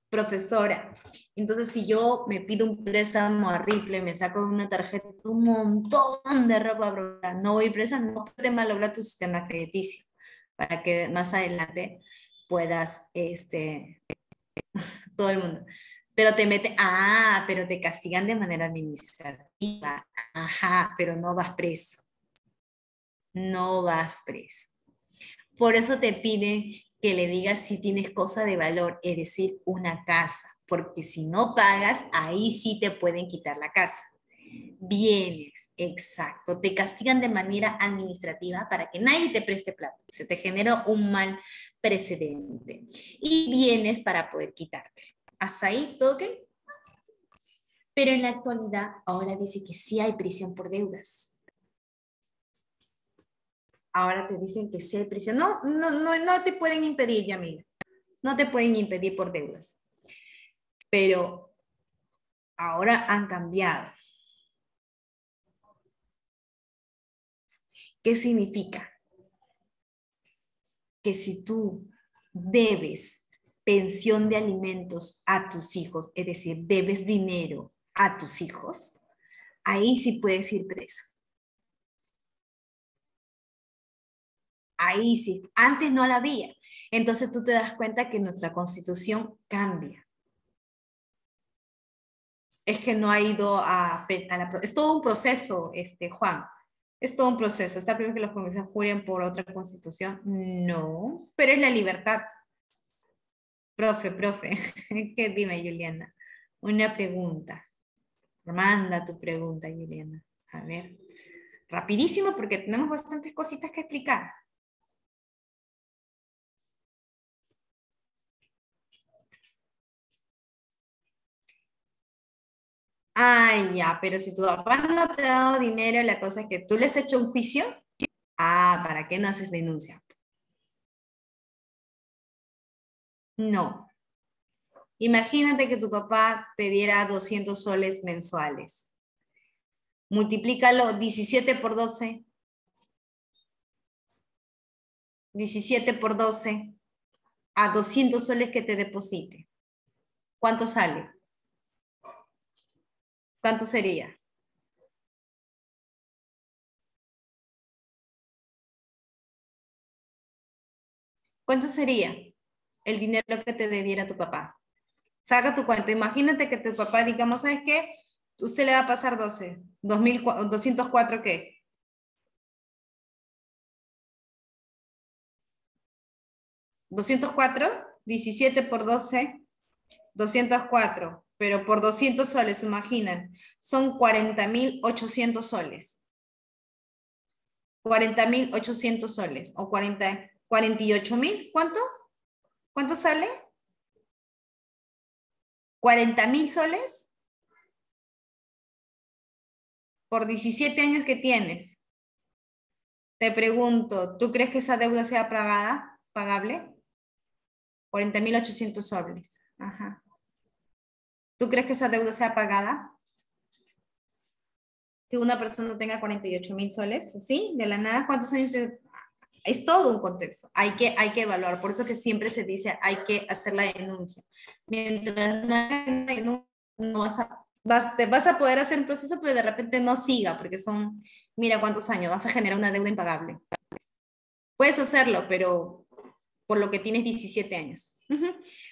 Profesora, entonces si yo me pido un préstamo a Ripley, me saco una tarjeta, un montón de ropa, no voy presa, no te malogra tu sistema crediticio, para que más adelante puedas, todo el mundo, pero pero te castigan de manera administrativa, pero no vas preso, no vas preso. Por eso te piden que le digas si tienes cosa de valor, es decir, una casa, porque si no pagas, ahí sí te pueden quitar la casa. Bienes, exacto, te castigan de manera administrativa para que nadie te preste plata, se te genera un mal precedente. Y bienes para poder quitarte. ¿Hasta ahí todo ok? Pero en la actualidad, ahora dice que sí hay prisión por deudas. Ahora te dicen que sí hay prisión. No te pueden impedir, Yamila. No te pueden impedir por deudas. Pero ahora han cambiado. ¿Qué significa? Que si tú debes pensión de alimentos a tus hijos, es decir, debes dinero a tus hijos, ahí sí puedes ir preso. Ahí sí, antes no la había. Entonces tú te das cuenta que nuestra Constitución cambia. Es que no ha ido a la... Es todo un proceso, Juan. Es todo un proceso. ¿Está primero que los congresistas juren por otra Constitución? No, pero es la libertad. Profe. ¿Qué dime, Juliana? Una pregunta. Manda tu pregunta, Juliana. A ver. Rapidísimo porque tenemos bastantes cositas que explicar. Ay, ya, pero si tu papá no te ha dado dinero, la cosa es que tú les has hecho un juicio. ¿Para qué no haces denuncia? No. Imagínate que tu papá te diera 200 soles mensuales. Multiplícalo 17 por 12. 17 por 12 a 200 soles que te deposite. ¿Cuánto sale? ¿Cuánto sería? ¿Cuánto sería el dinero que te debiera tu papá? Saca tu cuenta. Imagínate que tu papá, digamos, ¿sabes qué? Usted le va a pasar 12. 204, ¿qué? ¿204? 17 por 12, 204. Pero por 200 soles, imaginan. Son 40.800 soles. 40.800 soles. O 48.000. ¿Cuánto? ¿Cuánto sale? 40.000 soles. Por 17 años que tienes. Te pregunto, ¿tú crees que esa deuda sea pagable? 40.800 soles. Ajá. ¿Tú crees que esa deuda sea pagada? Que una persona tenga 48.000 soles, ¿sí? De la nada, ¿cuántos años? Es todo un contexto. Hay que evaluar. Por eso que siempre se dice, hay que hacer la denuncia. Mientras no te vas a poder hacer un proceso, pero de repente no siga, porque son, mira cuántos años, vas a generar una deuda impagable. Puedes hacerlo, pero por lo que tienes 17 años.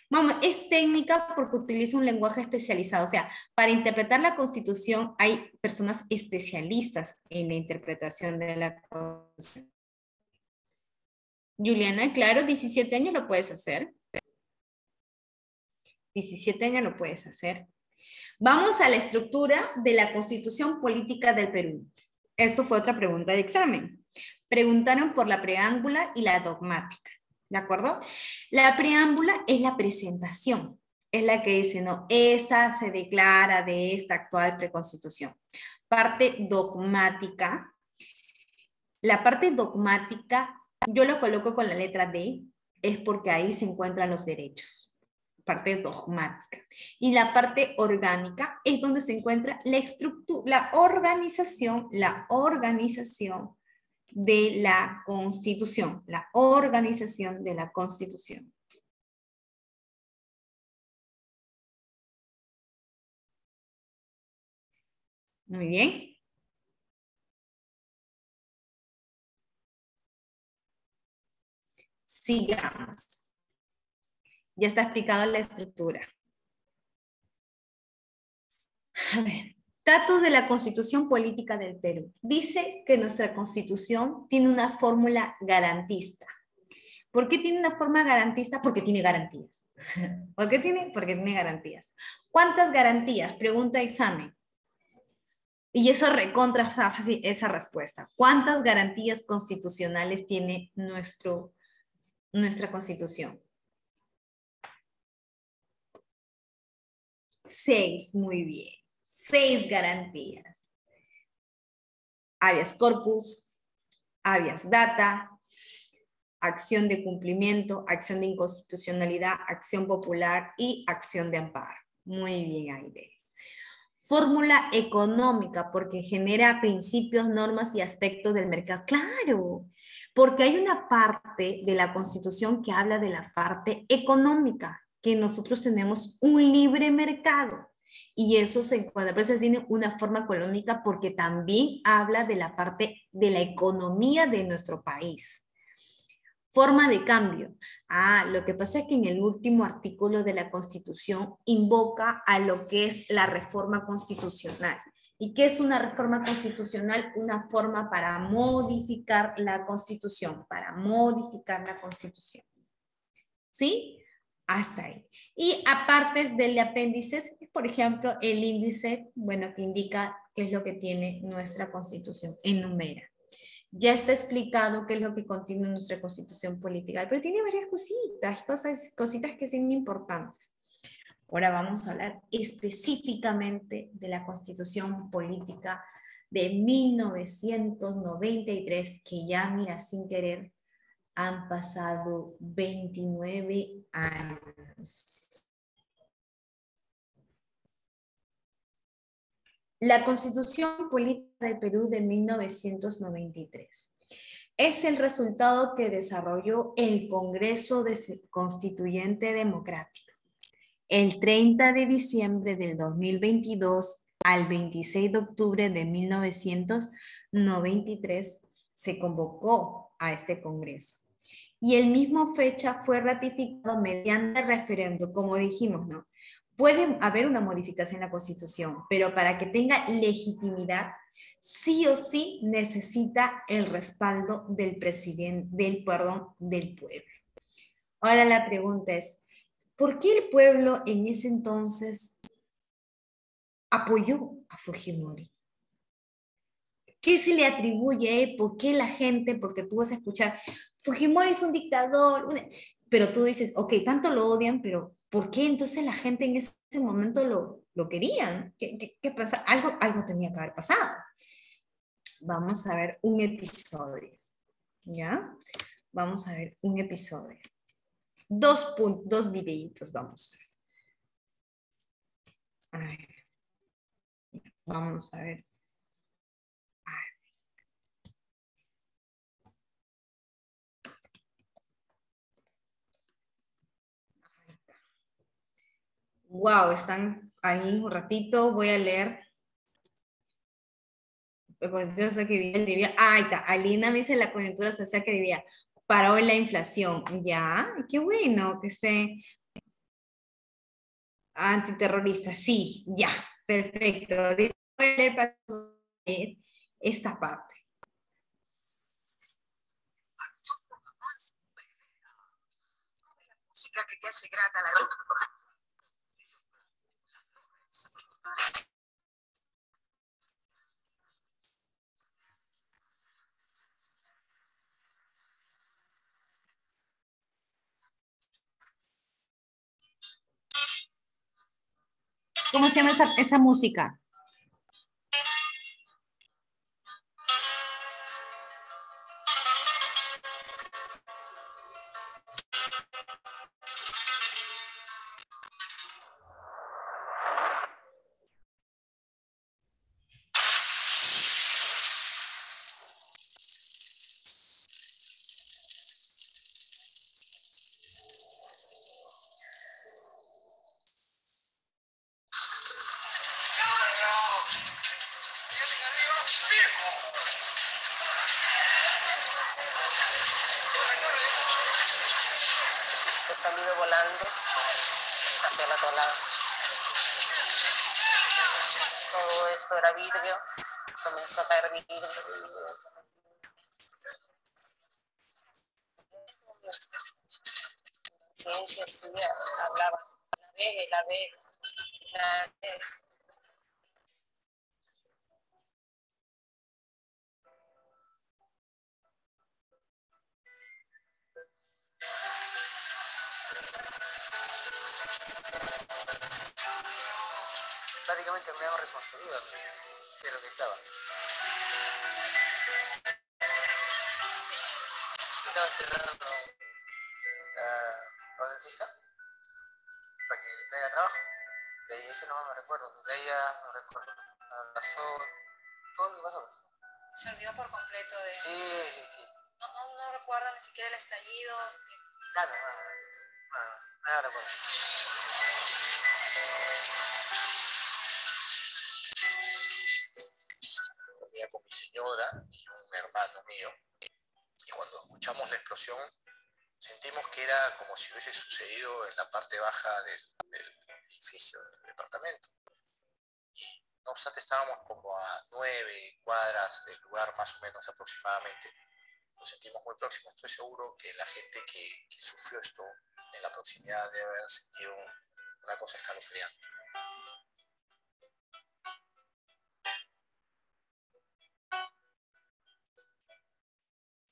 Vamos, es técnica porque utiliza un lenguaje especializado. O sea, para interpretar la Constitución hay personas especialistas en la interpretación de la Constitución. Juliana, claro, 17 años lo puedes hacer. 17 años lo puedes hacer. Vamos a la estructura de la Constitución Política del Perú. Esto fue otra pregunta de examen. Preguntaron por la preámbula y la dogmática, ¿de acuerdo? La preámbula es la presentación, es la que dice, no, esta se declara de esta actual preconstitución. Parte dogmática. La parte dogmática, yo lo coloco con la letra D, es porque ahí se encuentran los derechos. Parte dogmática. Y la parte orgánica es donde se encuentra la estructura, la organización de la Constitución, la organización de la Constitución. Muy bien. Sigamos. Ya está explicada la estructura. A ver, datos de la Constitución Política del Perú. Dice que nuestra Constitución tiene una fórmula garantista. ¿Por qué tiene una forma garantista? Porque tiene garantías. ¿Por qué tiene? Porque tiene garantías. ¿Cuántas garantías? Pregunta examen. Y eso recontra fácil esa respuesta. ¿Cuántas garantías constitucionales tiene nuestra Constitución? 6, muy bien. 6 garantías. Habeas corpus, habeas data, acción de cumplimiento, acción de inconstitucionalidad, acción popular y acción de amparo. Muy bien, Aide. Fórmula económica, porque genera principios, normas y aspectos del mercado. Claro, porque hay una parte de la Constitución que habla de la parte económica, que nosotros tenemos un libre mercado. Y eso se encuentra, por eso tiene una forma económica, porque también habla de la parte de la economía de nuestro país. Forma de cambio. Lo que pasa es que en el último artículo de la Constitución invoca a lo que es la reforma constitucional. ¿Y qué es una reforma constitucional? Una forma para modificar la Constitución, ¿Sí? Hasta ahí. Y aparte del apéndice, por ejemplo, el índice, bueno, que indica qué es lo que tiene nuestra Constitución, enumera. Ya está explicado qué es lo que contiene nuestra Constitución política, pero tiene varias cositas que son importantes. Ahora vamos a hablar específicamente de la Constitución política de 1993, que ya, mira, sin querer, han pasado 29 años. La Constitución Política del Perú de 1993 es el resultado que desarrolló el Congreso Constituyente Democrático. El 30 de diciembre del 2022 al 26 de octubre de 1993 se convocó a este Congreso. Y el mismo fecha fue ratificado mediante referéndum, como dijimos, ¿no? Puede haber una modificación en la Constitución, pero para que tenga legitimidad, sí o sí necesita el respaldo del del pueblo. Ahora la pregunta es, ¿por qué el pueblo en ese entonces apoyó a Fujimori? ¿Qué se le atribuye? ¿Por qué la gente? Porque tú vas a escuchar, Fujimori es un dictador, pero tú dices, ok, tanto lo odian, pero ¿por qué entonces la gente en ese momento lo querían? ¿Qué pasa? Algo tenía que haber pasado. Vamos a ver un episodio, ¿ya? Vamos a ver un episodio. Dos videitos vamos a ver. Vamos a ver. Wow, están ahí un ratito. Voy a leer. Ahí está. Alina me dice la coyuntura social que debía. Paró en la inflación. Ya, qué bueno que esté antiterrorista. Sí, ya, perfecto. Ahorita voy a leer para esta parte. música que te hace grata la vida. ¿Cómo se llama esa música? He salido volando hacia el otro lado. Todo esto era vidrio, comenzó a caer vidrio. Ciencia, sí, hablaba. La ve. Prácticamente me han reconstruido de lo que estaba. Estaba esperando a un dentista para que traiga trabajo. De ahí ese no me recuerdo, pues de ahí ya no recuerdo. Pasó todo lo que pasó. Se olvidó por completo de... Sí. No recuerda ni siquiera el estallido. Nada recuerdo. Venía con mi señora y un hermano mío, y cuando escuchamos la explosión sentimos que era como si hubiese sucedido en la parte baja del edificio, del departamento. Y no obstante estábamos como a 9 cuadras del lugar más o menos aproximadamente. Nos sentimos muy próximos. Estoy seguro que la gente que sufrió esto en la proximidad debe haber sentido una cosa escalofriante.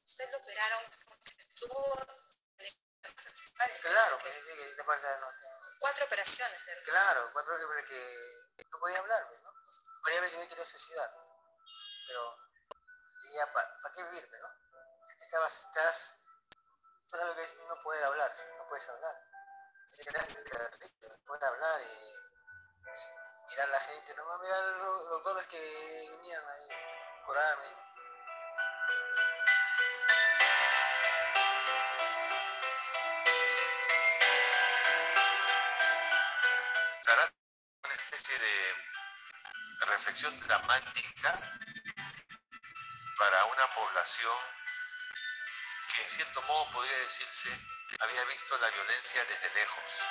Usted lo operaron porque tuvo... Claro, pues sí, que esta parte no te... 4 operaciones. Claro, 4 que no podía hablar, pues, ¿no? Varias veces me quería suicidar, pero y ya, ¿para qué vivir, no? Estás lo que es no poder hablar, no puedes hablar. Era terrible, no poder hablar y mirar a la gente, no mirar los doctores que venían ahí a curarme. Dará una especie de reflexión dramática para una población que en cierto modo podría decirse había visto la violencia desde lejos.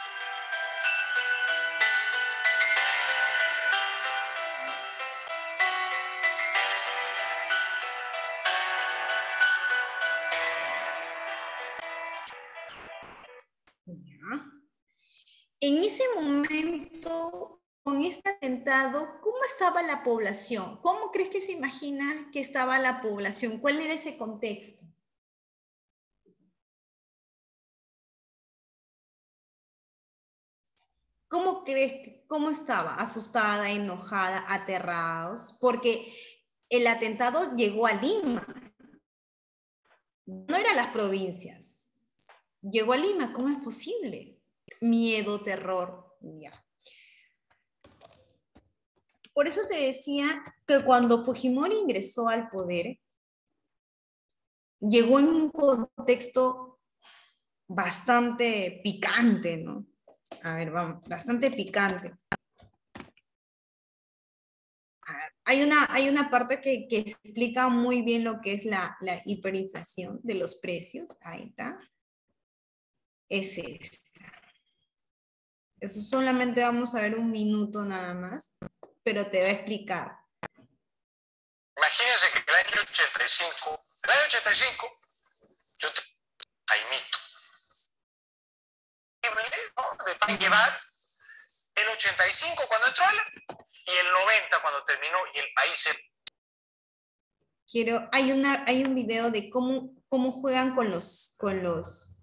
En ese momento, con este atentado, ¿cómo estaba la población? ¿Cómo crees que se imagina que estaba la población? ¿Cuál era ese contexto? ¿Cómo crees, cómo estaba? ¿Asustada, enojada, aterrados? Porque el atentado llegó a Lima. No eran las provincias. Llegó a Lima, ¿cómo es posible? Miedo, terror, ya. Por eso te decía que cuando Fujimori ingresó al poder, llegó en un contexto bastante picante, ¿no? A ver, vamos, bastante picante. A ver, hay una parte que explica muy bien lo que es la hiperinflación de los precios. Ahí está. Es esta. Eso solamente vamos a ver un minuto nada más, pero te va a explicar. Imagínense que el año 85, yo tenía Jaimito. de paz y llevar, el 85 cuando entró él, y el 90 cuando terminó, y el país se... Hay un video de cómo juegan con los ceros.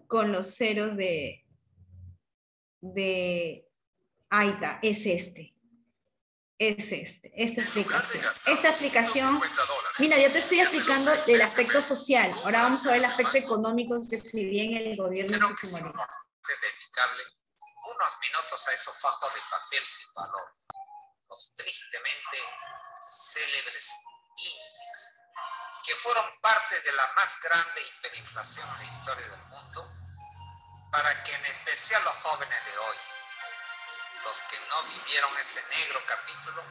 Con los ceros ahí está, es este. Esta explicación. Mira, yo te estoy explicando el aspecto social. Ahora vamos a ver el aspecto económico que se vive en el gobierno. Creo que es importante dedicarle unos minutos a esos fajos de papel sin valor, los tristemente célebres índices, que fueron parte de la más grande hiperinflación en la historia del mundo, para que en especial los jóvenes de hoy, los que no vivieron ese negro capítulo,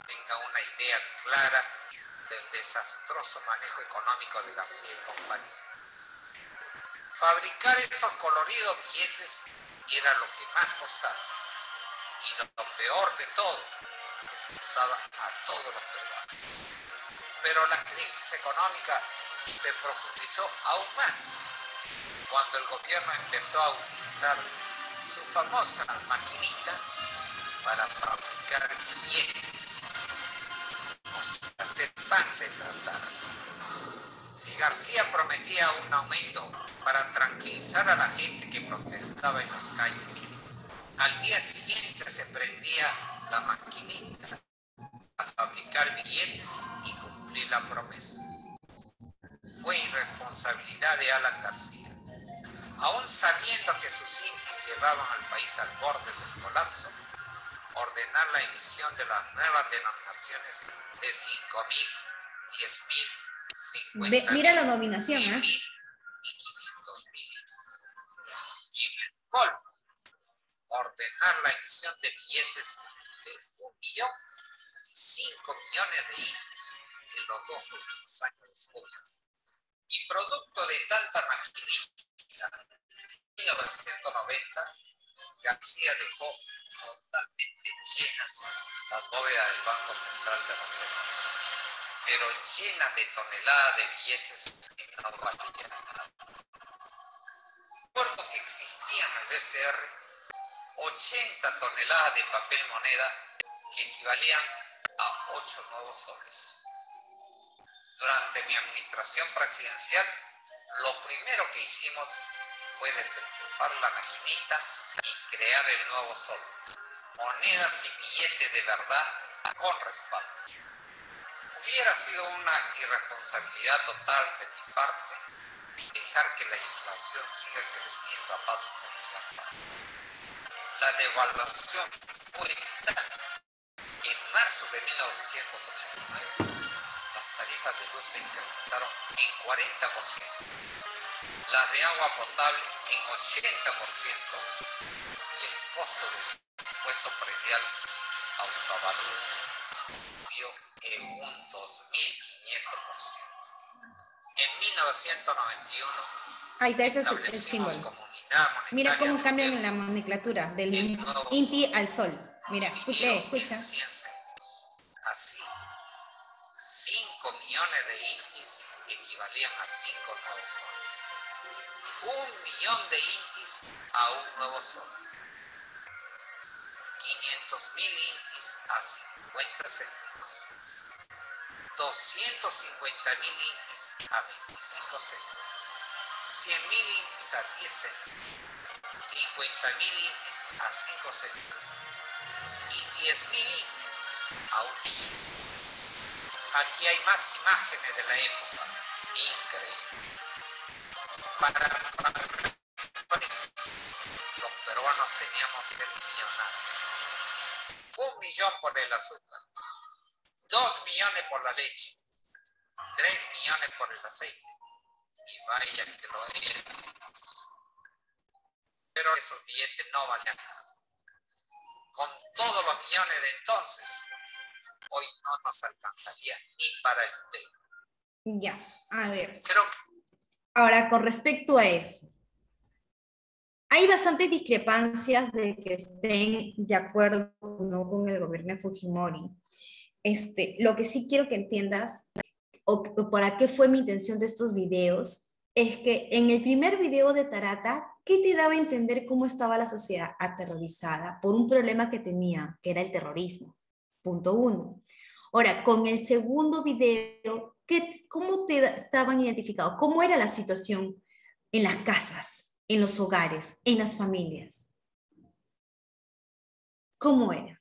tengan una idea clara del desastroso manejo económico de García y compañía. Fabricar esos coloridos billetes era lo que más costaba, y lo peor de todo, les costaba a todos los peruanos. Pero la crisis económica se profundizó aún más cuando el gobierno empezó a utilizar su famosa maquinita para fabricar billetes. O sea, hacer pan se trataba. Si García prometía un aumento para tranquilizar a la gente que protestaba en las calles, al día siguiente se prendía la maquinita a fabricar billetes y cumplir la promesa. Fue irresponsabilidad de Alan García, aún sabiendo que sus índices llevaban al país al borde del colapso, ordenar la emisión de las nuevas denominaciones de 5.000, 10.000, 50.000, mira la nominación, 100.000 y 500.000. Y en el colmo, ordenar la emisión de billetes de 1 millón y 5 millones de índices en los 2 últimos años de su gobierno. Y producto de tanta maquinita, en 1990, García dejó totalmente llenas las bóvedas del Banco Central de Reserva, pero llenas de toneladas de billetes que no valían nada. Recuerdo que existían en el BCR 80 toneladas de papel moneda que equivalían a 8 nuevos soles. Durante mi administración presidencial, lo primero que hicimos fue desenchufar la maquinita y crear el nuevo sol. Monedas y billetes de verdad con respaldo. Hubiera sido una irresponsabilidad total de mi parte dejar que la inflación siga creciendo a pasos agigantados. La devaluación fue tal que en marzo de 1989 las tarifas de luz se incrementaron en 40%, las de agua potable en 80% y el costo del impuesto predial autoavalúo subió en un 2.500%. En 1991 ahí está, ese es el símbolo. como unidad monetaria. Mira cómo cambian en la nomenclatura del INTI al sol. Mira, escucha. Así, 5 millones de intis equivalían a 5 nuevos soles. 1 millón de intis a un nuevo sol. 500.000 intis a 50 céntimos. 250.000 intis a 25 céntimos. 100.000 intis a 10 céntimos. 50.000 intis a 5 céntimos. Y 10.000 intis a 1 céntimo. Aquí hay más imágenes de la época. Increíble. Para eso, los peruanos teníamos que ser millonarios. 1 millón por el azúcar, 2 millones por la leche, 3 millones por el aceite. Y vaya que lo éramos. Pero esos billetes no valían nada. Con todos los millones de entonces, hoy no nos alcanzaría ni para el té. Ya, a ver. Pero, ahora, con respecto a eso, hay bastantes discrepancias de que estén de acuerdo o no con el gobierno de Fujimori. Lo que sí quiero que entiendas, o para qué fue mi intención de estos videos, es que en el primer video de Tarata, ¿qué te daba a entender cómo estaba la sociedad aterrorizada por un problema que tenía, que era el terrorismo? Punto 1. Ahora, con el segundo video, ¿cómo te estaban identificados? ¿Cómo era la situación en las casas, en los hogares, en las familias? ¿Cómo era?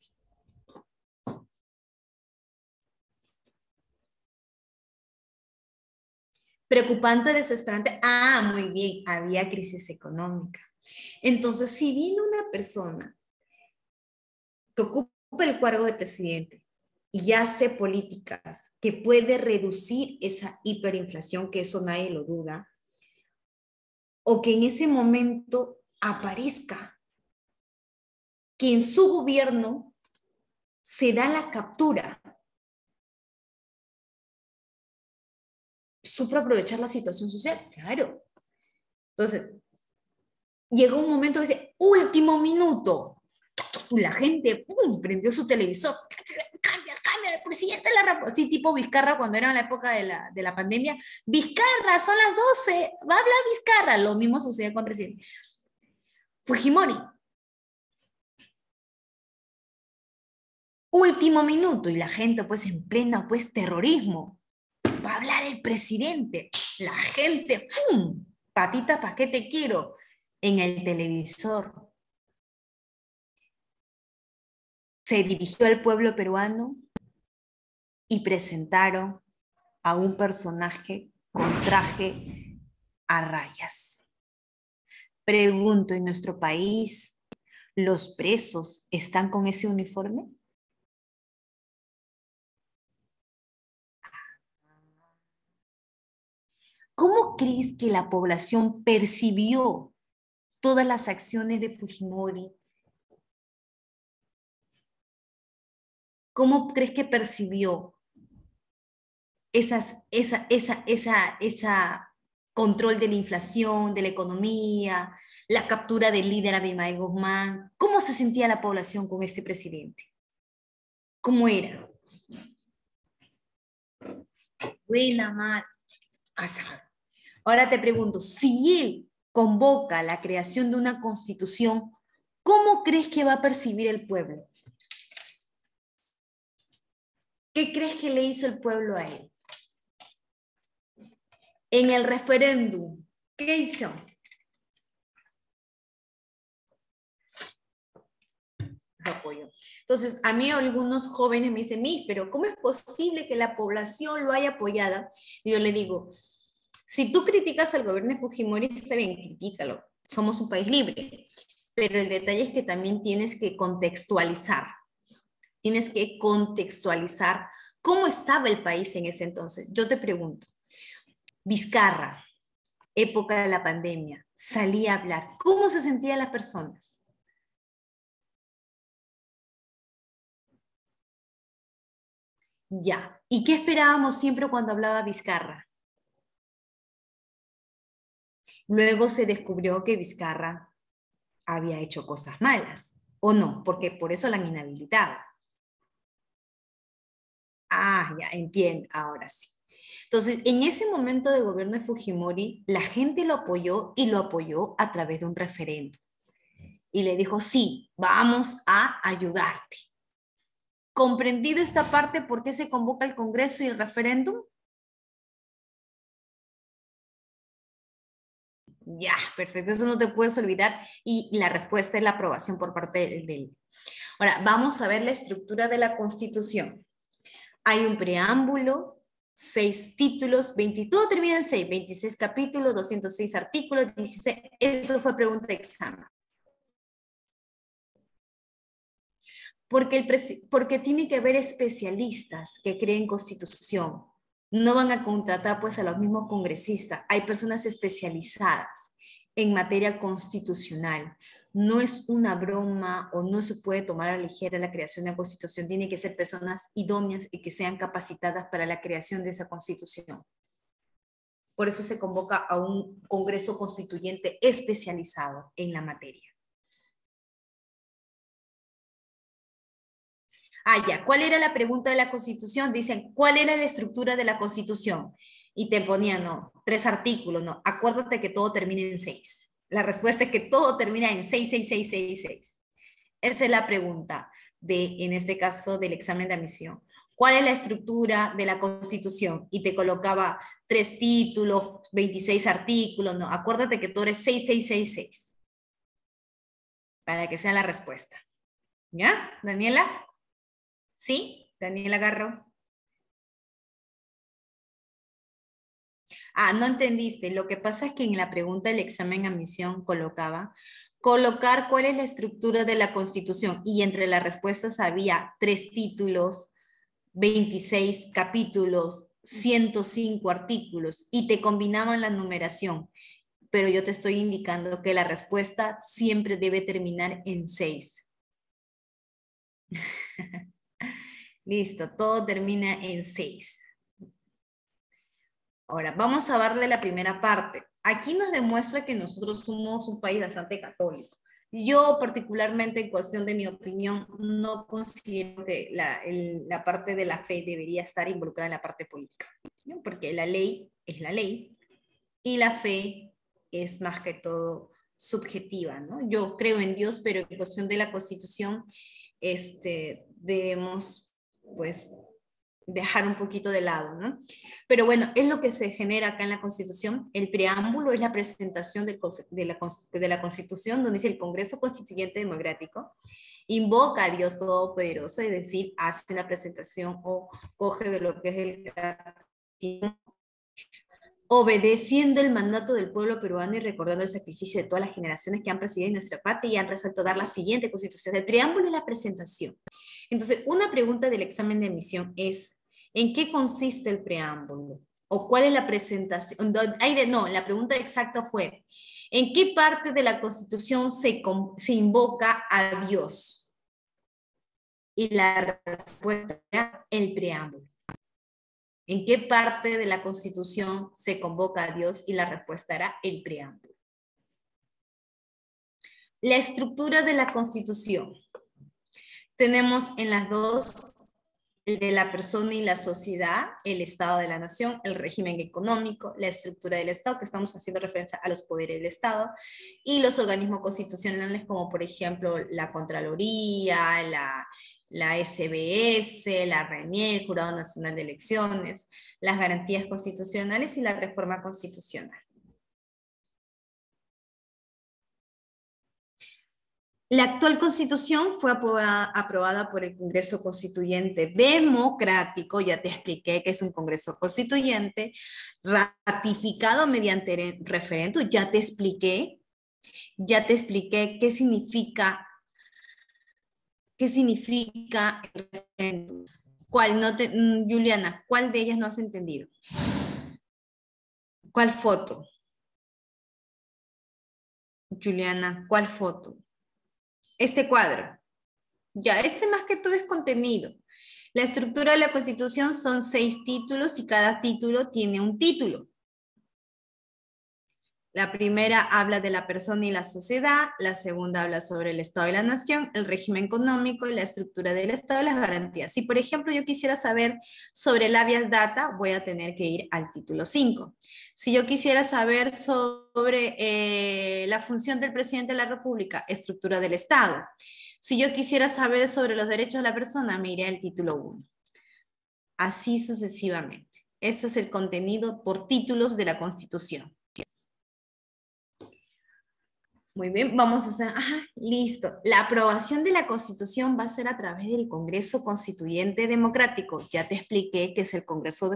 Preocupante, desesperante. Ah, muy bien, había crisis económica. Entonces, si viene una persona que ocupa el cargo de presidente y hace políticas que puede reducir esa hiperinflación, que eso nadie lo duda, o que en ese momento aparezca que en su gobierno se da la captura, supo aprovechar la situación social, claro. Entonces, llegó un momento que dice, último minuto, la gente, ¡pum!, prendió su televisor, cambia, el presidente de la República, así tipo Vizcarra cuando era en la época de la pandemia, Vizcarra, son las 12, va a hablar Vizcarra, lo mismo sucedió con el presidente. Fujimori, último minuto, y la gente pues en pleno pues terrorismo, va a hablar el presidente, la gente, ¡pum!, patita, ¿para qué te quiero?, en el televisor. Se dirigió al pueblo peruano y presentaron a un personaje con traje a rayas. Pregunto, ¿en nuestro país los presos están con ese uniforme? ¿Cómo crees que la población percibió todas las acciones de Fujimori? ¿Cómo crees que percibió esa control de la inflación, de la economía, la captura del líder Abimael Guzmán? ¿Cómo se sentía la población con este presidente? ¿Cómo era? Buena, mala, asada. Ahora te pregunto, si él convoca la creación de una constitución, ¿cómo crees que va a percibir el pueblo? ¿Qué crees que le hizo el pueblo a él? En el referéndum, ¿qué hizo? Lo apoyó. Entonces, a mí algunos jóvenes me dicen, Miss, pero ¿cómo es posible que la población lo haya apoyado? Y yo le digo, si tú criticas al gobierno de Fujimori, está bien, critícalo. Somos un país libre. Pero el detalle es que también tienes que contextualizar. Tienes que contextualizar cómo estaba el país en ese entonces. Yo te pregunto, Vizcarra, época de la pandemia, salía a hablar. ¿Cómo se sentían las personas? Ya. ¿Y qué esperábamos siempre cuando hablaba Vizcarra? Luego se descubrió que Vizcarra había hecho cosas malas, ¿o no? Porque por eso la han inhabilitado. Ah, ya, entiendo, ahora sí. Entonces, en ese momento de gobierno de Fujimori, la gente lo apoyó y lo apoyó a través de un referéndum. Y le dijo, sí, vamos a ayudarte. ¿Comprendido esta parte por qué se convoca el Congreso y el referéndum? Ya, perfecto, eso no te puedes olvidar. Y la respuesta es la aprobación por parte del. Ahora, vamos a ver la estructura de la Constitución. Hay un preámbulo, 6 títulos, todo termina en 6, 26 capítulos, 206 artículos, 16. Eso fue pregunta de examen. Porque tiene que haber especialistas que creen constitución. No van a contratar pues a los mismos congresistas. Hay personas especializadas en materia constitucional. No es una broma o no se puede tomar a la ligera la creación de una constitución. Tiene que ser personas idóneas y que sean capacitadas para la creación de esa constitución. Por eso se convoca a un congreso constituyente especializado en la materia. Ah, ya. ¿Cuál era la pregunta de la Constitución? Dicen, ¿cuál era la estructura de la Constitución? Y te ponía, no, 3 artículos, no, acuérdate que todo termina en 6. La respuesta es que todo termina en 6, 6, 6, 6, 6. Esa es la pregunta en este caso, del examen de admisión. ¿Cuál es la estructura de la Constitución? Y te colocaba 3 títulos, 26 artículos, no, acuérdate que todo es 6, 6, 6, 6. Para que sea la respuesta. ¿Ya, Daniela? ¿Sí? Daniela Garro. Ah, no entendiste. Lo que pasa es que en la pregunta del examen de admisión colocar cuál es la estructura de la Constitución, y entre las respuestas había 3 títulos, 26 capítulos, 105 artículos, y te combinaban la numeración. Pero yo te estoy indicando que la respuesta siempre debe terminar en 6. Listo, todo termina en 6. Ahora, vamos a hablar de la primera parte. Aquí nos demuestra que nosotros somos un país bastante católico. Yo particularmente, en cuestión de mi opinión, no considero que la parte de la fe debería estar involucrada en la parte política, ¿no? Porque la ley es la ley y la fe es más que todo subjetiva, ¿no? Yo creo en Dios, pero en cuestión de la Constitución, debemos, pues, dejar un poquito de lado, ¿no? Pero bueno, es lo que se genera acá en la Constitución. El preámbulo es la presentación de la Constitución, donde dice: el Congreso Constituyente Democrático invoca a Dios Todopoderoso, es decir, hace una presentación o coge de lo que es el catecismo, obedeciendo el mandato del pueblo peruano y recordando el sacrificio de todas las generaciones que han presidido nuestra patria y han resuelto dar la siguiente Constitución. El preámbulo es la presentación. Entonces, una pregunta del examen de admisión es: ¿en qué consiste el preámbulo? ¿O cuál es la presentación? No, la pregunta exacta fue: ¿en qué parte de la Constitución se invoca a Dios? Y la respuesta era el preámbulo. ¿En qué parte de la Constitución se convoca a Dios? Y la respuesta era el preámbulo. La estructura de la Constitución. Tenemos en las dos: el de la persona y la sociedad, el Estado de la Nación, el régimen económico, la estructura del Estado, que estamos haciendo referencia a los poderes del Estado, y los organismos constitucionales, como por ejemplo la Contraloría, la SBS, la RENIE, el Jurado Nacional de Elecciones, las garantías constitucionales y la reforma constitucional. La actual Constitución fue aprobada por el Congreso Constituyente Democrático, ya te expliqué que es un Congreso Constituyente, ratificado mediante referéndum, ya te expliqué qué significa el referéndum. Juliana, ¿cuál de ellas no has entendido? ¿Cuál foto? Juliana, ¿cuál foto? Este cuadro. Ya, más que todo es contenido. La estructura de la Constitución son 6 títulos y cada título tiene un título. La primera habla de la persona y la sociedad, la segunda habla sobre el Estado y la Nación, el régimen económico y la estructura del Estado y las garantías. Si, por ejemplo, yo quisiera saber sobre el habeas data, voy a tener que ir al título 5. Si yo quisiera saber sobre la función del presidente de la República, estructura del Estado. Si yo quisiera saber sobre los derechos de la persona, me iré al título 1. Así sucesivamente. Eso es el contenido por títulos de la Constitución. Muy bien, vamos a hacer, listo. La aprobación de la Constitución va a ser a través del Congreso Constituyente Democrático. Ya te expliqué que es el Congreso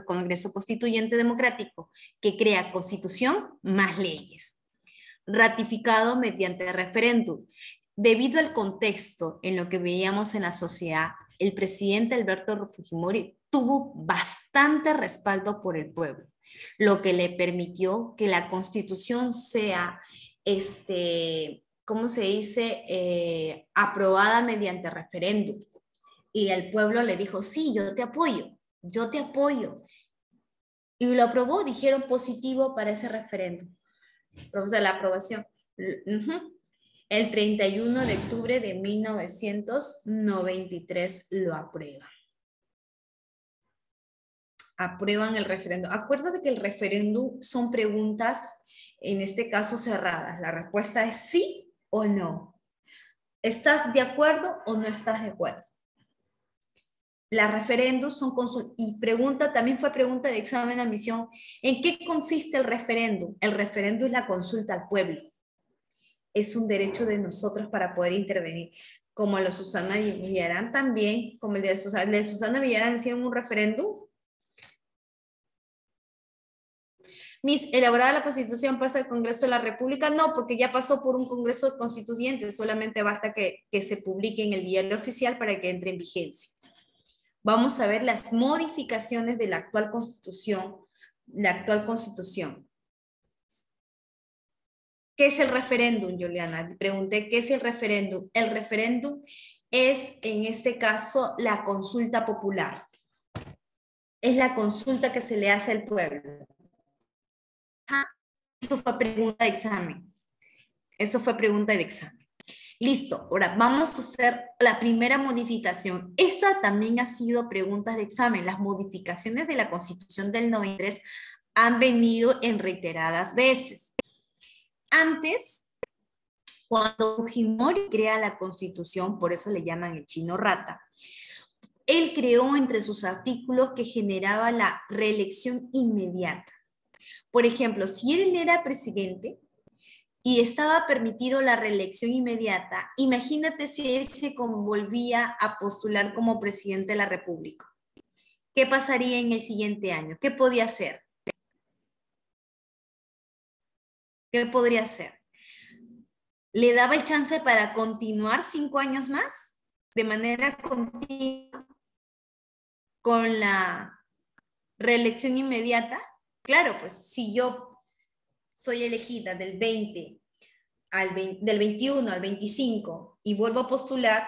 Constituyente Democrático, que crea Constitución más leyes. Ratificado mediante referéndum. Debido al contexto en lo que veíamos en la sociedad, el presidente Alberto Fujimori tuvo bastante respaldo por el pueblo, lo que le permitió que la Constitución sea ¿cómo se dice? Aprobada mediante referéndum. Y el pueblo le dijo: sí, yo te apoyo. Y lo aprobó, dijeron positivo para ese referéndum. O sea, la aprobación. El 31 de octubre de 1993 lo aprueba. aprueban el referéndum. Acuérdate que el referéndum son preguntas, en este caso cerradas. La respuesta es sí o no. ¿Estás de acuerdo o no estás de acuerdo? Las referéndums son y pregunta, también fue pregunta de examen de admisión. ¿En qué consiste el referéndum? El referéndum es la consulta al pueblo. Es un derecho de nosotros para poder intervenir. Como los Susana Villarán también, como el de Susana Villarán hicieron un referéndum. ¿Elaborada la Constitución pasa al Congreso de la República? No, porque ya pasó por un Congreso Constituyente, solamente basta que se publique en el diario oficial para que entre en vigencia. Vamos a ver las modificaciones de la actual Constitución. ¿Qué es el referéndum, Juliana? Pregunté, ¿qué es el referéndum? El referéndum es, en este caso, la consulta popular. Es la consulta que se le hace al pueblo. Eso fue pregunta de examen. Listo, ahora vamos a hacer la primera modificación. Esa también ha sido preguntas de examen. Las modificaciones de la Constitución del 93 han venido en reiteradas veces. Antes, cuando Fujimori crea la Constitución, por eso le llaman el chino rata, él creó entre sus artículos que generaba la reelección inmediata. Por ejemplo, si él era presidente y estaba permitido la reelección inmediata, imagínate si él se volvía a postular como presidente de la República. ¿Qué pasaría en el siguiente año? ¿Qué podía hacer? ¿Qué podría hacer? ¿Le daba el chance para continuar 5 años más de manera continua con la reelección inmediata? Claro, pues si yo soy elegida del 21 al 25 y vuelvo a postular,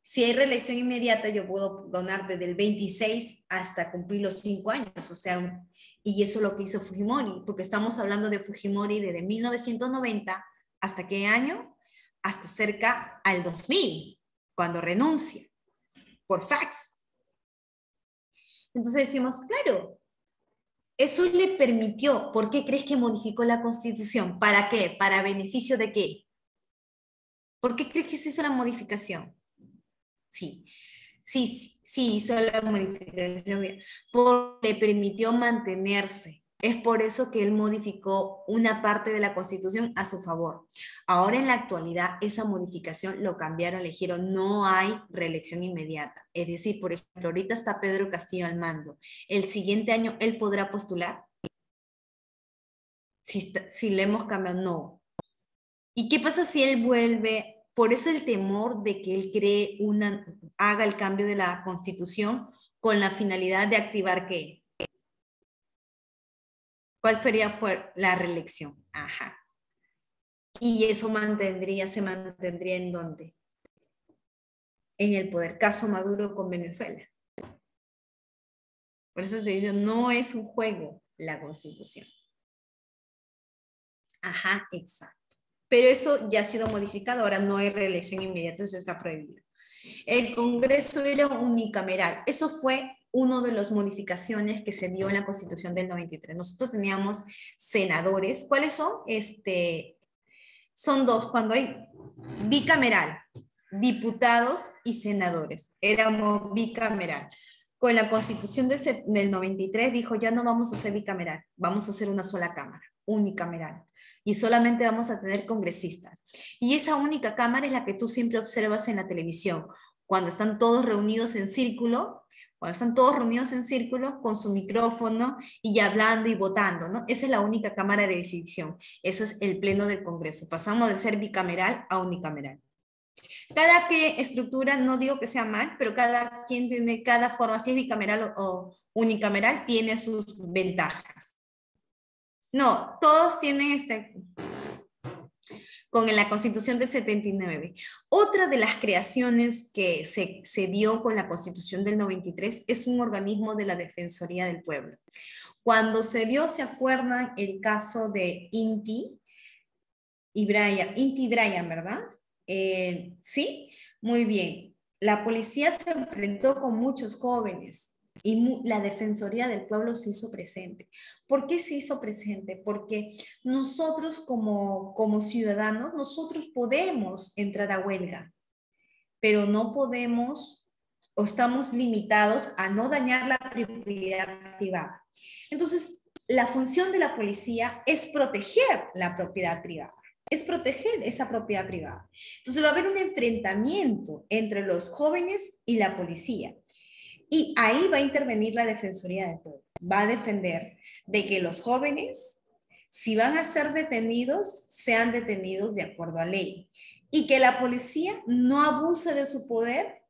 si hay reelección inmediata, yo puedo donar desde el 26 hasta cumplir los 5 años, o sea, y eso es lo que hizo Fujimori, porque estamos hablando de Fujimori desde 1990, ¿hasta qué año? Hasta cerca al 2000, cuando renuncia, por fax. Entonces decimos, claro, eso le permitió. ¿Por qué crees que modificó la Constitución? ¿Para qué? ¿Para beneficio de qué? ¿Por qué crees que se hizo la modificación? Sí, hizo la modificación, porque le permitió mantenerse. Es por eso que él modificó una parte de la Constitución a su favor. Ahora en la actualidad esa modificación lo cambiaron, le dijeron no hay reelección inmediata. Es decir, por ejemplo, ahorita está Pedro Castillo al mando. ¿El siguiente año él podrá postular? Si le hemos cambiado, no. ¿Y qué pasa si él vuelve? Por eso el temor de que él haga el cambio de la Constitución con la finalidad de activar ¿qué? ¿Cuál sería la reelección? Ajá. Y eso se mantendría ¿en dónde? En el poder. Caso Maduro con Venezuela. Por eso te digo, no es un juego la Constitución. Ajá, exacto. Pero eso ya ha sido modificado, ahora no hay reelección inmediata, eso está prohibido. El Congreso era unicameral. Eso fue una de las modificaciones que se dio en la Constitución del 93. Nosotros teníamos senadores. ¿Cuáles son? Son dos, cuando hay bicameral, diputados y senadores. Éramos bicameral. Con la Constitución del 93 dijo, ya no vamos a ser bicameral, vamos a hacer una sola cámara, unicameral. Y solamente vamos a tener congresistas. Y esa única cámara es la que tú siempre observas en la televisión, cuando están todos reunidos en círculo, con su micrófono y hablando y votando, ¿no? Esa es la única cámara de decisión. Ese es el pleno del Congreso. Pasamos de ser bicameral a unicameral. Cada estructura, no digo que sea mal, pero cada forma, si es bicameral o unicameral, tiene sus ventajas. No, todos tienen con la Constitución del 79. Otra de las creaciones que se dio con la Constitución del 93 es un organismo de la Defensoría del Pueblo. Cuando se dio, ¿se acuerdan el caso de Inti y Brian, ¿verdad? ¿Sí? Muy bien. La policía se enfrentó con muchos jóvenes y la Defensoría del Pueblo se hizo presente. ¿Por qué se hizo presente? Porque nosotros como ciudadanos, nosotros podemos entrar a huelga, pero no podemos o estamos limitados a no dañar la propiedad privada. Entonces, la función de la policía es proteger la propiedad privada, es proteger esa propiedad privada. Entonces va a haber un enfrentamiento entre los jóvenes y la policía. Y ahí va a intervenir la Defensoría del Pueblo. Va a defender de que los jóvenes, si van a ser detenidos, sean detenidos de acuerdo a ley. Y que la policía no abuse de su poder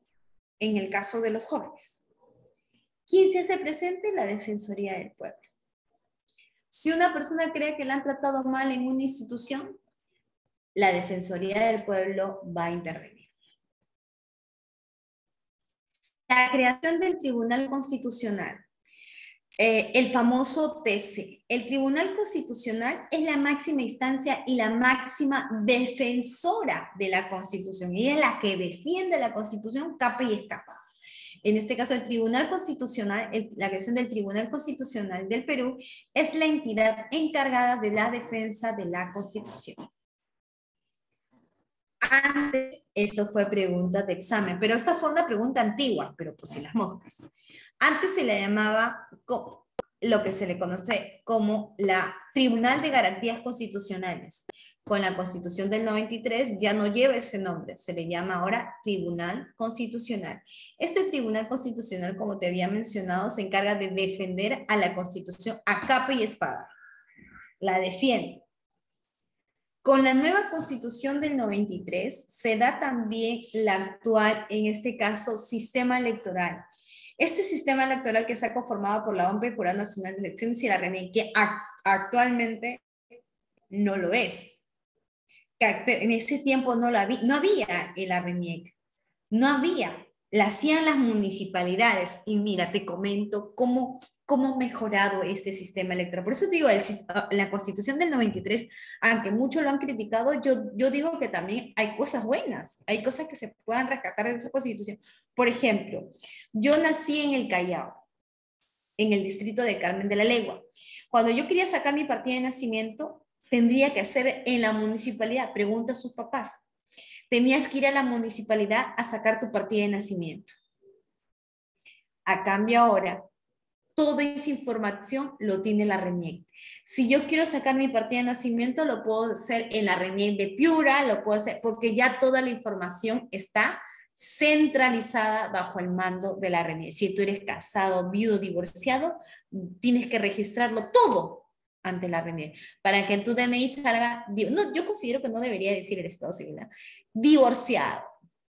en el caso de los jóvenes. ¿Quién se hace presente? La Defensoría del Pueblo. Si una persona cree que la han tratado mal en una institución, la Defensoría del Pueblo va a intervenir. La creación del Tribunal Constitucional, el famoso TC. El Tribunal Constitucional es la máxima instancia y la máxima defensora de la Constitución. Ella es la que defiende la Constitución capa y escapa. En este caso, el Tribunal Constitucional, la creación del Tribunal Constitucional del Perú es la entidad encargada de la defensa de la Constitución. Antes, eso fue pregunta de examen, pero esta fue una pregunta antigua, pero por si las moscas. Antes se le llamaba lo que se le conoce como la Tribunal de Garantías Constitucionales. Con la Constitución del 93 ya no lleva ese nombre, se le llama ahora Tribunal Constitucional. Este Tribunal Constitucional, como te había mencionado, se encarga de defender a la Constitución a capa y espada. La defiende. Con la nueva Constitución del 93 se da también la actual, en este caso, sistema electoral. Este sistema electoral que está conformado por la OMP, el Jurado Nacional de Elecciones y la RENIEC, que actualmente no lo es. En ese tiempo no había el RENIEC, no había, la hacían las municipalidades. Y mira, te comento cómo ha mejorado este sistema electoral. Por eso digo, la Constitución del 93, aunque muchos lo han criticado, yo digo que también hay cosas buenas, hay cosas que se puedan rescatar de esta Constitución. Por ejemplo, yo nací en el Callao, en el distrito de Carmen de la Legua. Cuando yo quería sacar mi partida de nacimiento, tendría que hacer en la municipalidad, pregunta a sus papás. Tenías que ir a la municipalidad a sacar tu partida de nacimiento. A cambio ahora, toda esa información lo tiene la RENIEC. Si yo quiero sacar mi partida de nacimiento, lo puedo hacer en la RENIEC de Piura, lo puedo hacer porque ya toda la información está centralizada bajo el mando de la RENIEC. Si tú eres casado, viudo, divorciado, tienes que registrarlo todo ante la RENIEC para que en tu DNI salga, no, yo considero que no debería decir el estado civil, ¿no? Divorciado,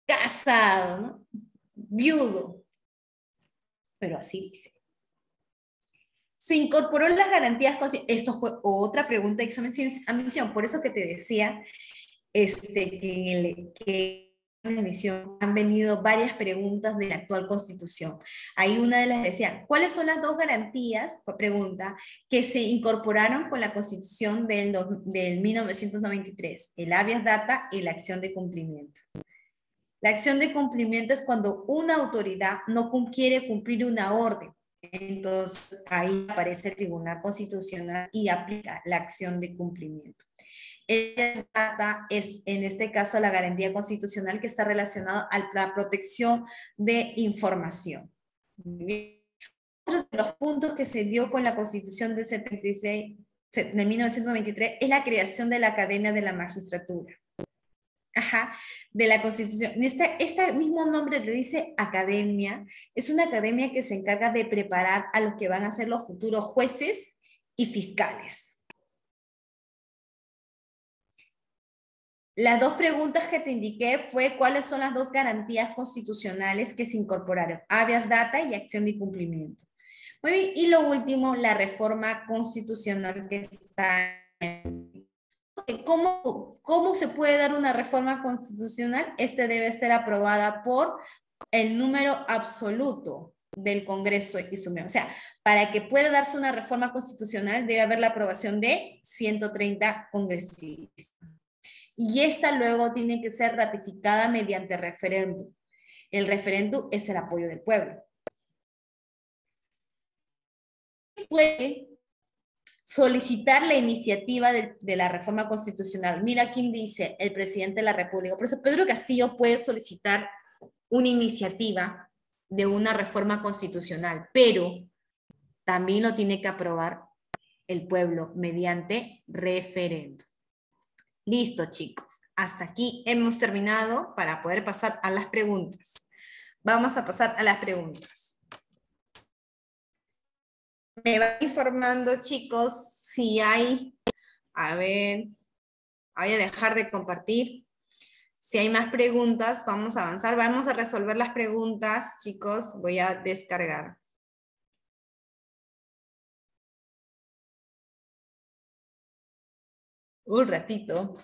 casado, ¿no? Viudo, pero así dice. Se incorporó las garantías, esto fue otra pregunta de examen de admisión, por eso que te decía que en la emisión han venido varias preguntas de la actual Constitución. Ahí una de las decía, ¿cuáles son las dos garantías, pregunta, que se incorporaron con la Constitución del 1993? El habeas data y la acción de cumplimiento. La acción de cumplimiento es cuando una autoridad no quiere cumplir una orden. Entonces ahí aparece el Tribunal Constitucional y aplica la acción de cumplimiento. El data es en este caso la garantía constitucional que está relacionada a la protección de información. Otro de los puntos que se dio con la Constitución del 76, de 1993 es la creación de la Academia de la Magistratura. De la Constitución. Este mismo nombre le dice academia, es una academia que se encarga de preparar a los que van a ser los futuros jueces y fiscales. Las dos preguntas que te indiqué fue cuáles son las dos garantías constitucionales que se incorporaron, habeas data y acción de cumplimiento. Muy bien, y lo último, la reforma constitucional que está en... ¿Cómo se puede dar una reforma constitucional? Debe ser aprobada por el número absoluto del Congreso y Supremo. O sea, para que pueda darse una reforma constitucional debe haber la aprobación de 130 congresistas. Y esta luego tiene que ser ratificada mediante referéndum. El referéndum es el apoyo del pueblo. puede solicitar la iniciativa de la reforma constitucional. Mira quién dice, el presidente de la República. Por eso Pedro Castillo puede solicitar una iniciativa de una reforma constitucional, pero también lo tiene que aprobar el pueblo mediante referéndum. Listo, chicos. Hasta aquí hemos terminado para poder pasar a las preguntas. Vamos a pasar a las preguntas. Me van informando, chicos, si hay... A ver, voy a dejar de compartir. Si hay más preguntas, vamos a avanzar. Vamos a resolver las preguntas, chicos. Voy a descargar. Un ratito.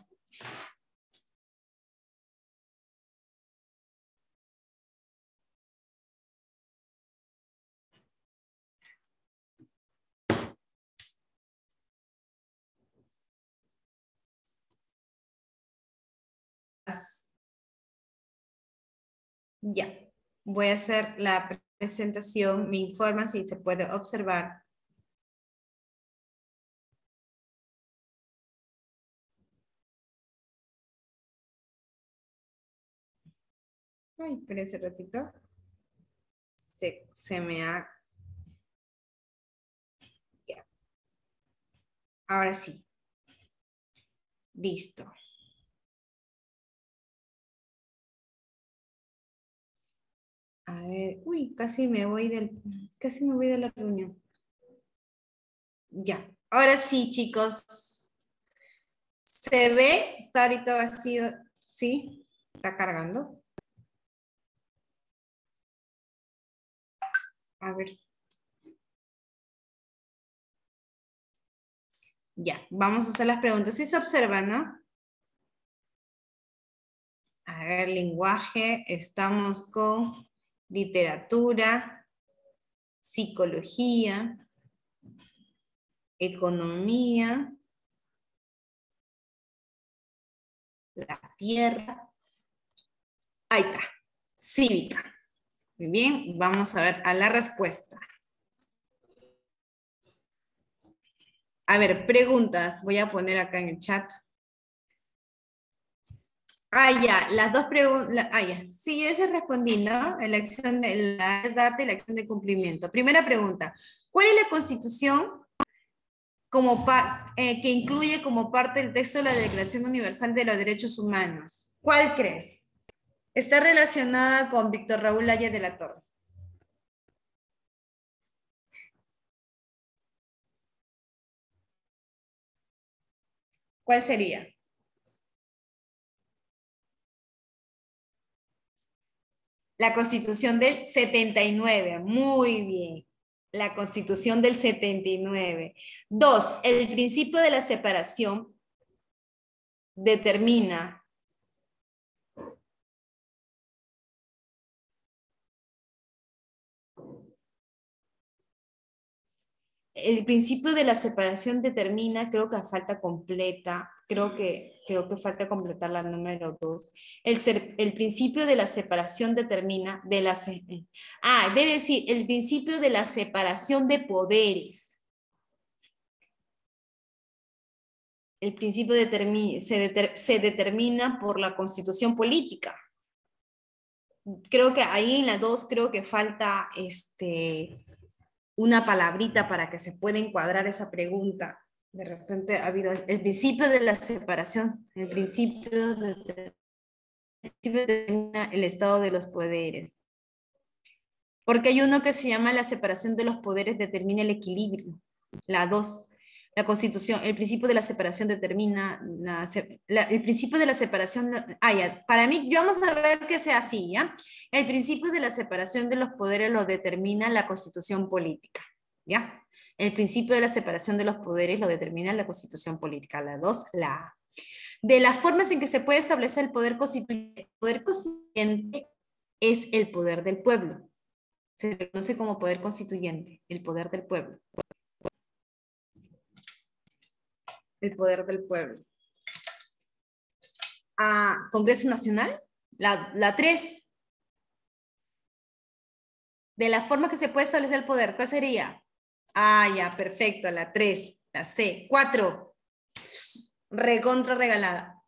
Ya, voy a hacer la presentación. Me informan si se puede observar. Ay, espérense un ratito. Se me ha... Ya. Ahora sí. Listo. A ver, uy, casi me voy de la reunión. Ya, ahora sí, chicos. ¿Se ve? Está ahorita vacío. ¿Sí? ¿Está cargando? A ver. Ya, vamos a hacer las preguntas. ¿Sí se observa, no? A ver, lenguaje. Estamos con literatura, psicología, economía, la tierra. Ahí está, cívica. Muy bien, vamos a ver a la respuesta. A ver, preguntas. Voy a poner acá en el chat. Ah, ya, las dos preguntas. Ah, ya. Sí, ese respondí, ¿no? La acción de la data y la acción de cumplimiento. Primera pregunta. ¿Cuál es la Constitución que incluye como parte del texto de la Declaración Universal de los Derechos Humanos? ¿Cuál crees? Está relacionada con Víctor Raúl Haya de la Torre. ¿Cuál sería? La Constitución del 79. Muy bien. La Constitución del 79. 2. El principio de la separación determina el principio de la separación determina, creo que falta completa, creo que falta completar la número 2. El principio de la separación determina debe decir el principio de la separación de poderes. El principio se determina por la Constitución política. Creo que ahí en la 2 creo que falta una palabrita para que se pueda encuadrar esa pregunta. De repente ha habido el principio de la separación, el principio determina el estado de los poderes. Porque hay uno que se llama la separación de los poderes determina el equilibrio. La 2, la Constitución, el principio de la separación determina, el principio de la separación, ya, para mí, vamos a ver que sea así, ¿ya? El principio de la separación de los poderes lo determina la Constitución política, ¿ya? El principio de la separación de los poderes lo determina la Constitución política. La 2, la A. De las formas en que se puede establecer el poder constituyente es el poder del pueblo. Se le conoce como poder constituyente, el poder del pueblo. El poder del pueblo. Congreso Nacional, la 3. De la forma que se puede establecer el poder, ¿cuál sería? Ah, ya, perfecto. La 3, la C. 4. Recontra regalada.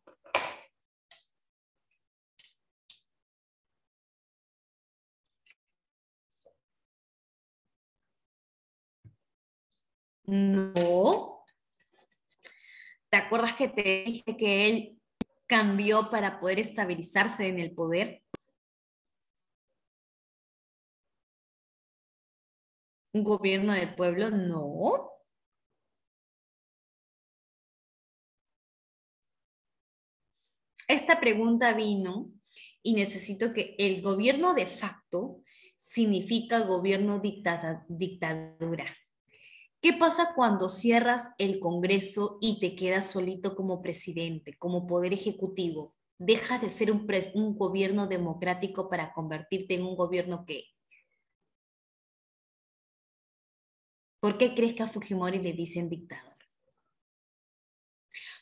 No. ¿Te acuerdas que te dije que él cambió para poder estabilizarse en el poder? ¿Un gobierno del pueblo? No. Esta pregunta vino y necesito que el gobierno de facto significa gobierno dictadura. ¿Qué pasa cuando cierras el Congreso y te quedas solito como presidente, como poder ejecutivo? Dejas de ser un gobierno democrático para convertirte en un gobierno ¿qué? ¿Por qué crees que a Fujimori le dicen dictador?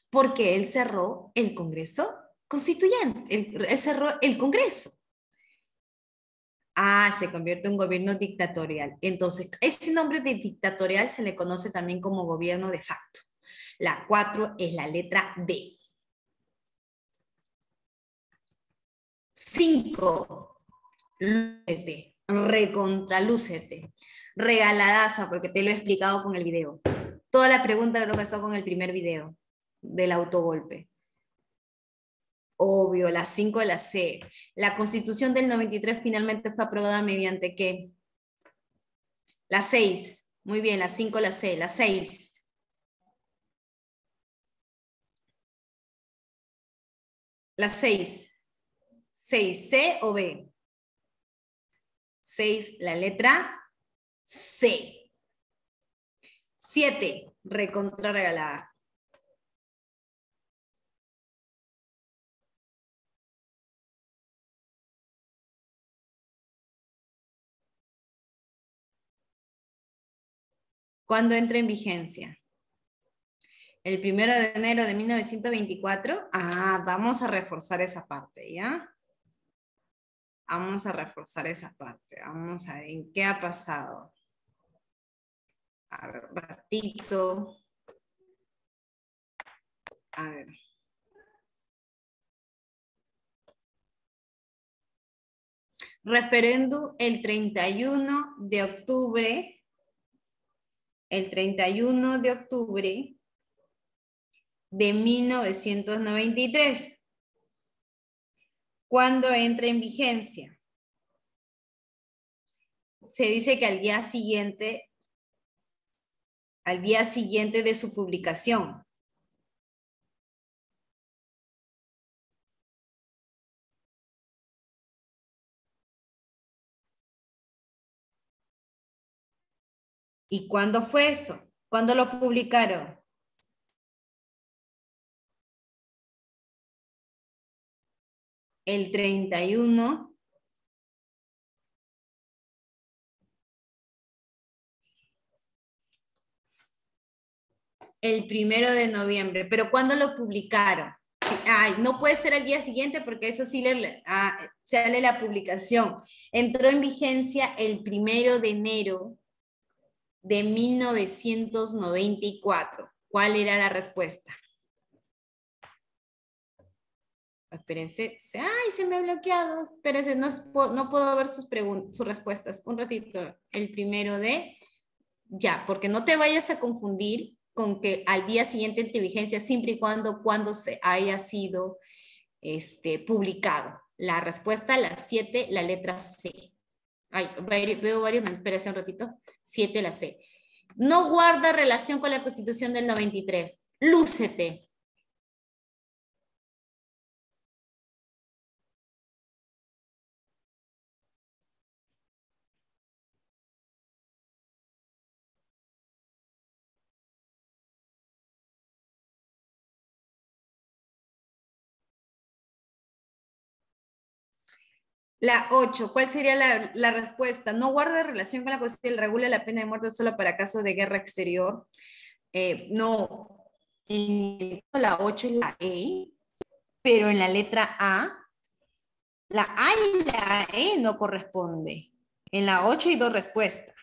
Porque él cerró el Congreso constituyente, él cerró el Congreso. Ah, se convierte en un gobierno dictatorial. Entonces, ese nombre de dictatorial se le conoce también como gobierno de facto. La 4 es la letra D. 5. Lúcete, recontralúcete, regaladaza, porque te lo he explicado con el video. Toda la pregunta creo que está con el primer video del autogolpe. Obvio, la 5 de la C. La Constitución del 93 finalmente fue aprobada mediante ¿qué? La 6. Muy bien, la 5 de la C. La 6. La 6. 6, C o B. 6, la letra C. 7, recontra regalada. ¿Cuándo entra en vigencia? El 1 de enero de 1924. Ah, vamos a reforzar esa parte, ¿ya? Vamos a reforzar esa parte. Vamos a ver en qué ha pasado. A ver, un ratito. A ver. Referéndum el 31 de octubre. El 31 de octubre de 1993. ¿Cuándo entra en vigencia? Se dice que al día siguiente de su publicación. ¿Y cuándo fue eso? ¿Cuándo lo publicaron? El 31. El 1 de noviembre. ¿Pero cuándo lo publicaron? Ay, no puede ser al día siguiente porque eso sí sale la publicación. Entró en vigencia el 1 de enero de 1994. ¿Cuál era la respuesta? Espérense. Ay, se me ha bloqueado. Espérense, no puedo ver sus respuestas. Un ratito. El 1 de... Ya, porque no te vayas a confundir con que al día siguiente entre vigencia, siempre y cuando se haya sido publicado. La respuesta, la 7, la letra C. Ay, veo varios, espérense un ratito. 7, la C. No guarda relación con la Constitución del 93. Lúcete. La 8, ¿cuál sería la respuesta? No guarda relación con la Constitución, regula la pena de muerte solo para casos de guerra exterior. No, la 8 es la E, pero en la letra A, la A y la E no corresponde. En la 8 hay dos respuestas.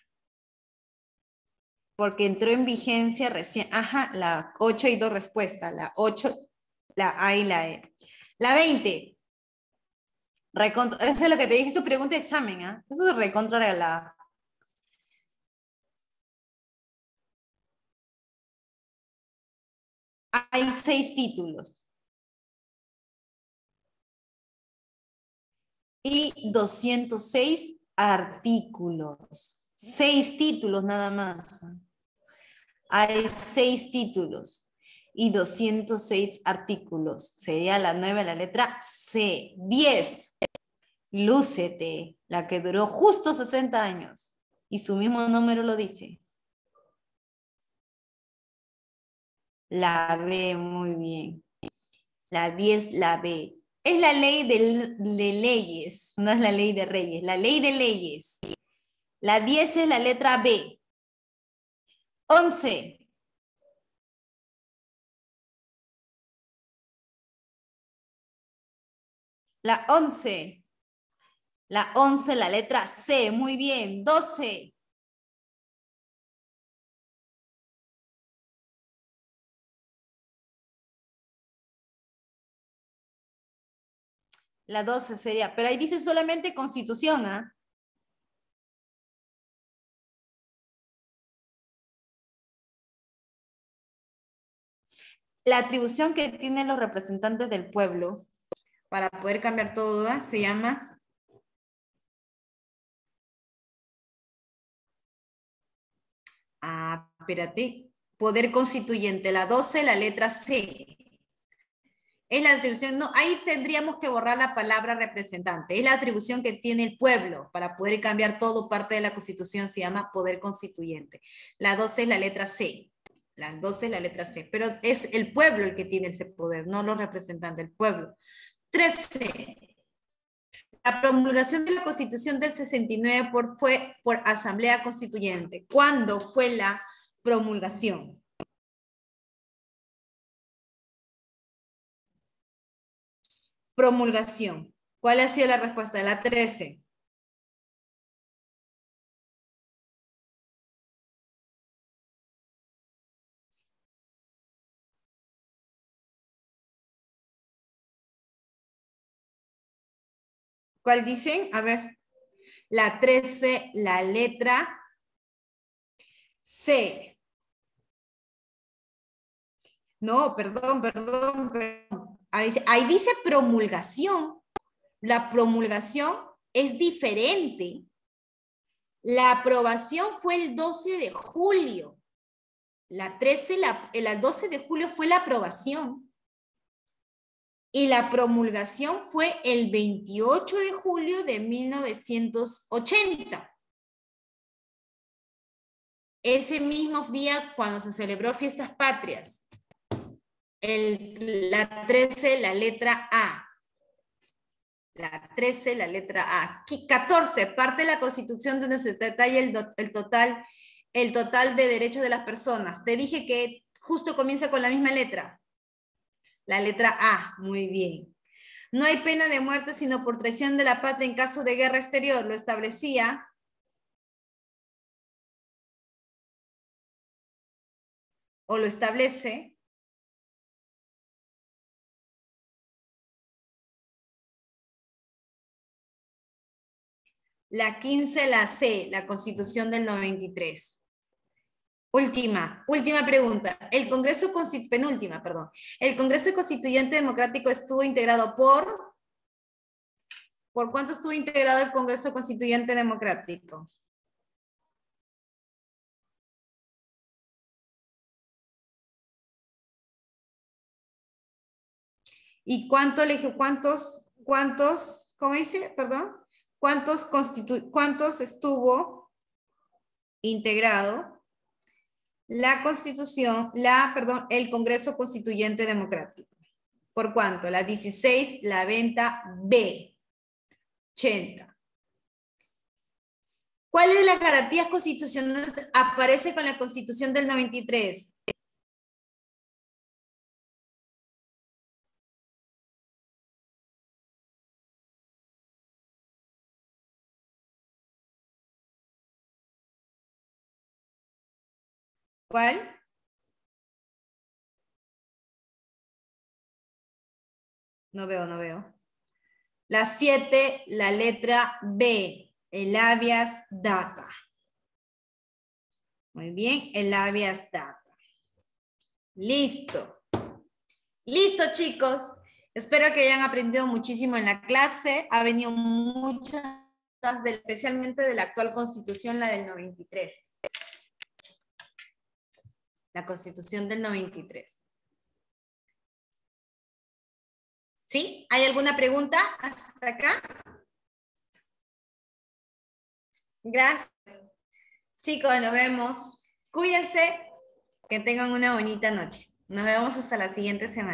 porque entró en vigencia recién. Ajá, la 8 y 2 respuestas. La 8, la A y la E. La 20. Eso es lo que te dije, su pregunta de examen, ¿ah? Eso es recontra regalada. Hay 6 títulos. Y 206 artículos. 6 títulos nada más. Hay 6 títulos y 206 artículos. Sería la 9, la letra C. 10. Lúcete, la que duró justo 60 años. Y su mismo número lo dice. La B, muy bien. La 10, la B. Es la ley de leyes, no es la ley de reyes. La ley de leyes. La 10 es la letra B. 11. La 11. La 11, la letra C. Muy bien. 12. La 12 sería, pero ahí dice solamente constitución, ¿ah? La atribución que tienen los representantes del pueblo para poder cambiar todo se llama espérate, poder constituyente, la 12, la letra C. Es la atribución, no, ahí tendríamos que borrar la palabra representante. Es la atribución que tiene el pueblo para poder cambiar todo, parte de la Constitución se llama poder constituyente. La 12 es la letra C. La 12 es la letra C, pero es el pueblo el que tiene ese poder, no los representantes del pueblo. 13. La promulgación de la Constitución del 69 fue por Asamblea Constituyente. ¿Cuándo fue la promulgación? Promulgación. ¿Cuál ha sido la respuesta? La 13. ¿Cuál dicen? A ver. La 13, la letra C. No, perdón. Ahí dice promulgación. La promulgación es diferente. La aprobación fue el 12 de julio. La 13, la 12 de julio fue la aprobación. Y la promulgación fue el 28 de julio de 1980. Ese mismo día cuando se celebró Fiestas Patrias. La 13, la letra A. La 13, la letra A. 14, parte de la Constitución donde se detalla el total de derechos de las personas. Te dije que justo comienza con la misma letra. La letra A, muy bien. No hay pena de muerte sino por traición de la patria en caso de guerra exterior. Lo establecía o lo establece la 15, la C, la Constitución del 93. Última pregunta. Penúltima, perdón. El Congreso Constituyente Democrático estuvo integrado ¿por cuánto estuvo integrado el Congreso Constituyente Democrático? ¿Y cómo dice? Perdón. ¿Cuántos estuvo integrado el Congreso Constituyente Democrático? ¿Por cuánto? La 16, la 20, B. 80. ¿Cuáles de las garantías constitucionales aparece con la Constitución del 93? ¿Cuál? No veo. La 7, la letra B, el habeas data. Muy bien, el habeas data. Listo. Listo, chicos. Espero que hayan aprendido muchísimo en la clase. Ha venido muchas, especialmente de la actual Constitución, la del 93. La Constitución del 93. ¿Sí? ¿Hay alguna pregunta hasta acá? Gracias. Chicos, nos vemos. Cuídense. Que tengan una bonita noche. Nos vemos hasta la siguiente semana.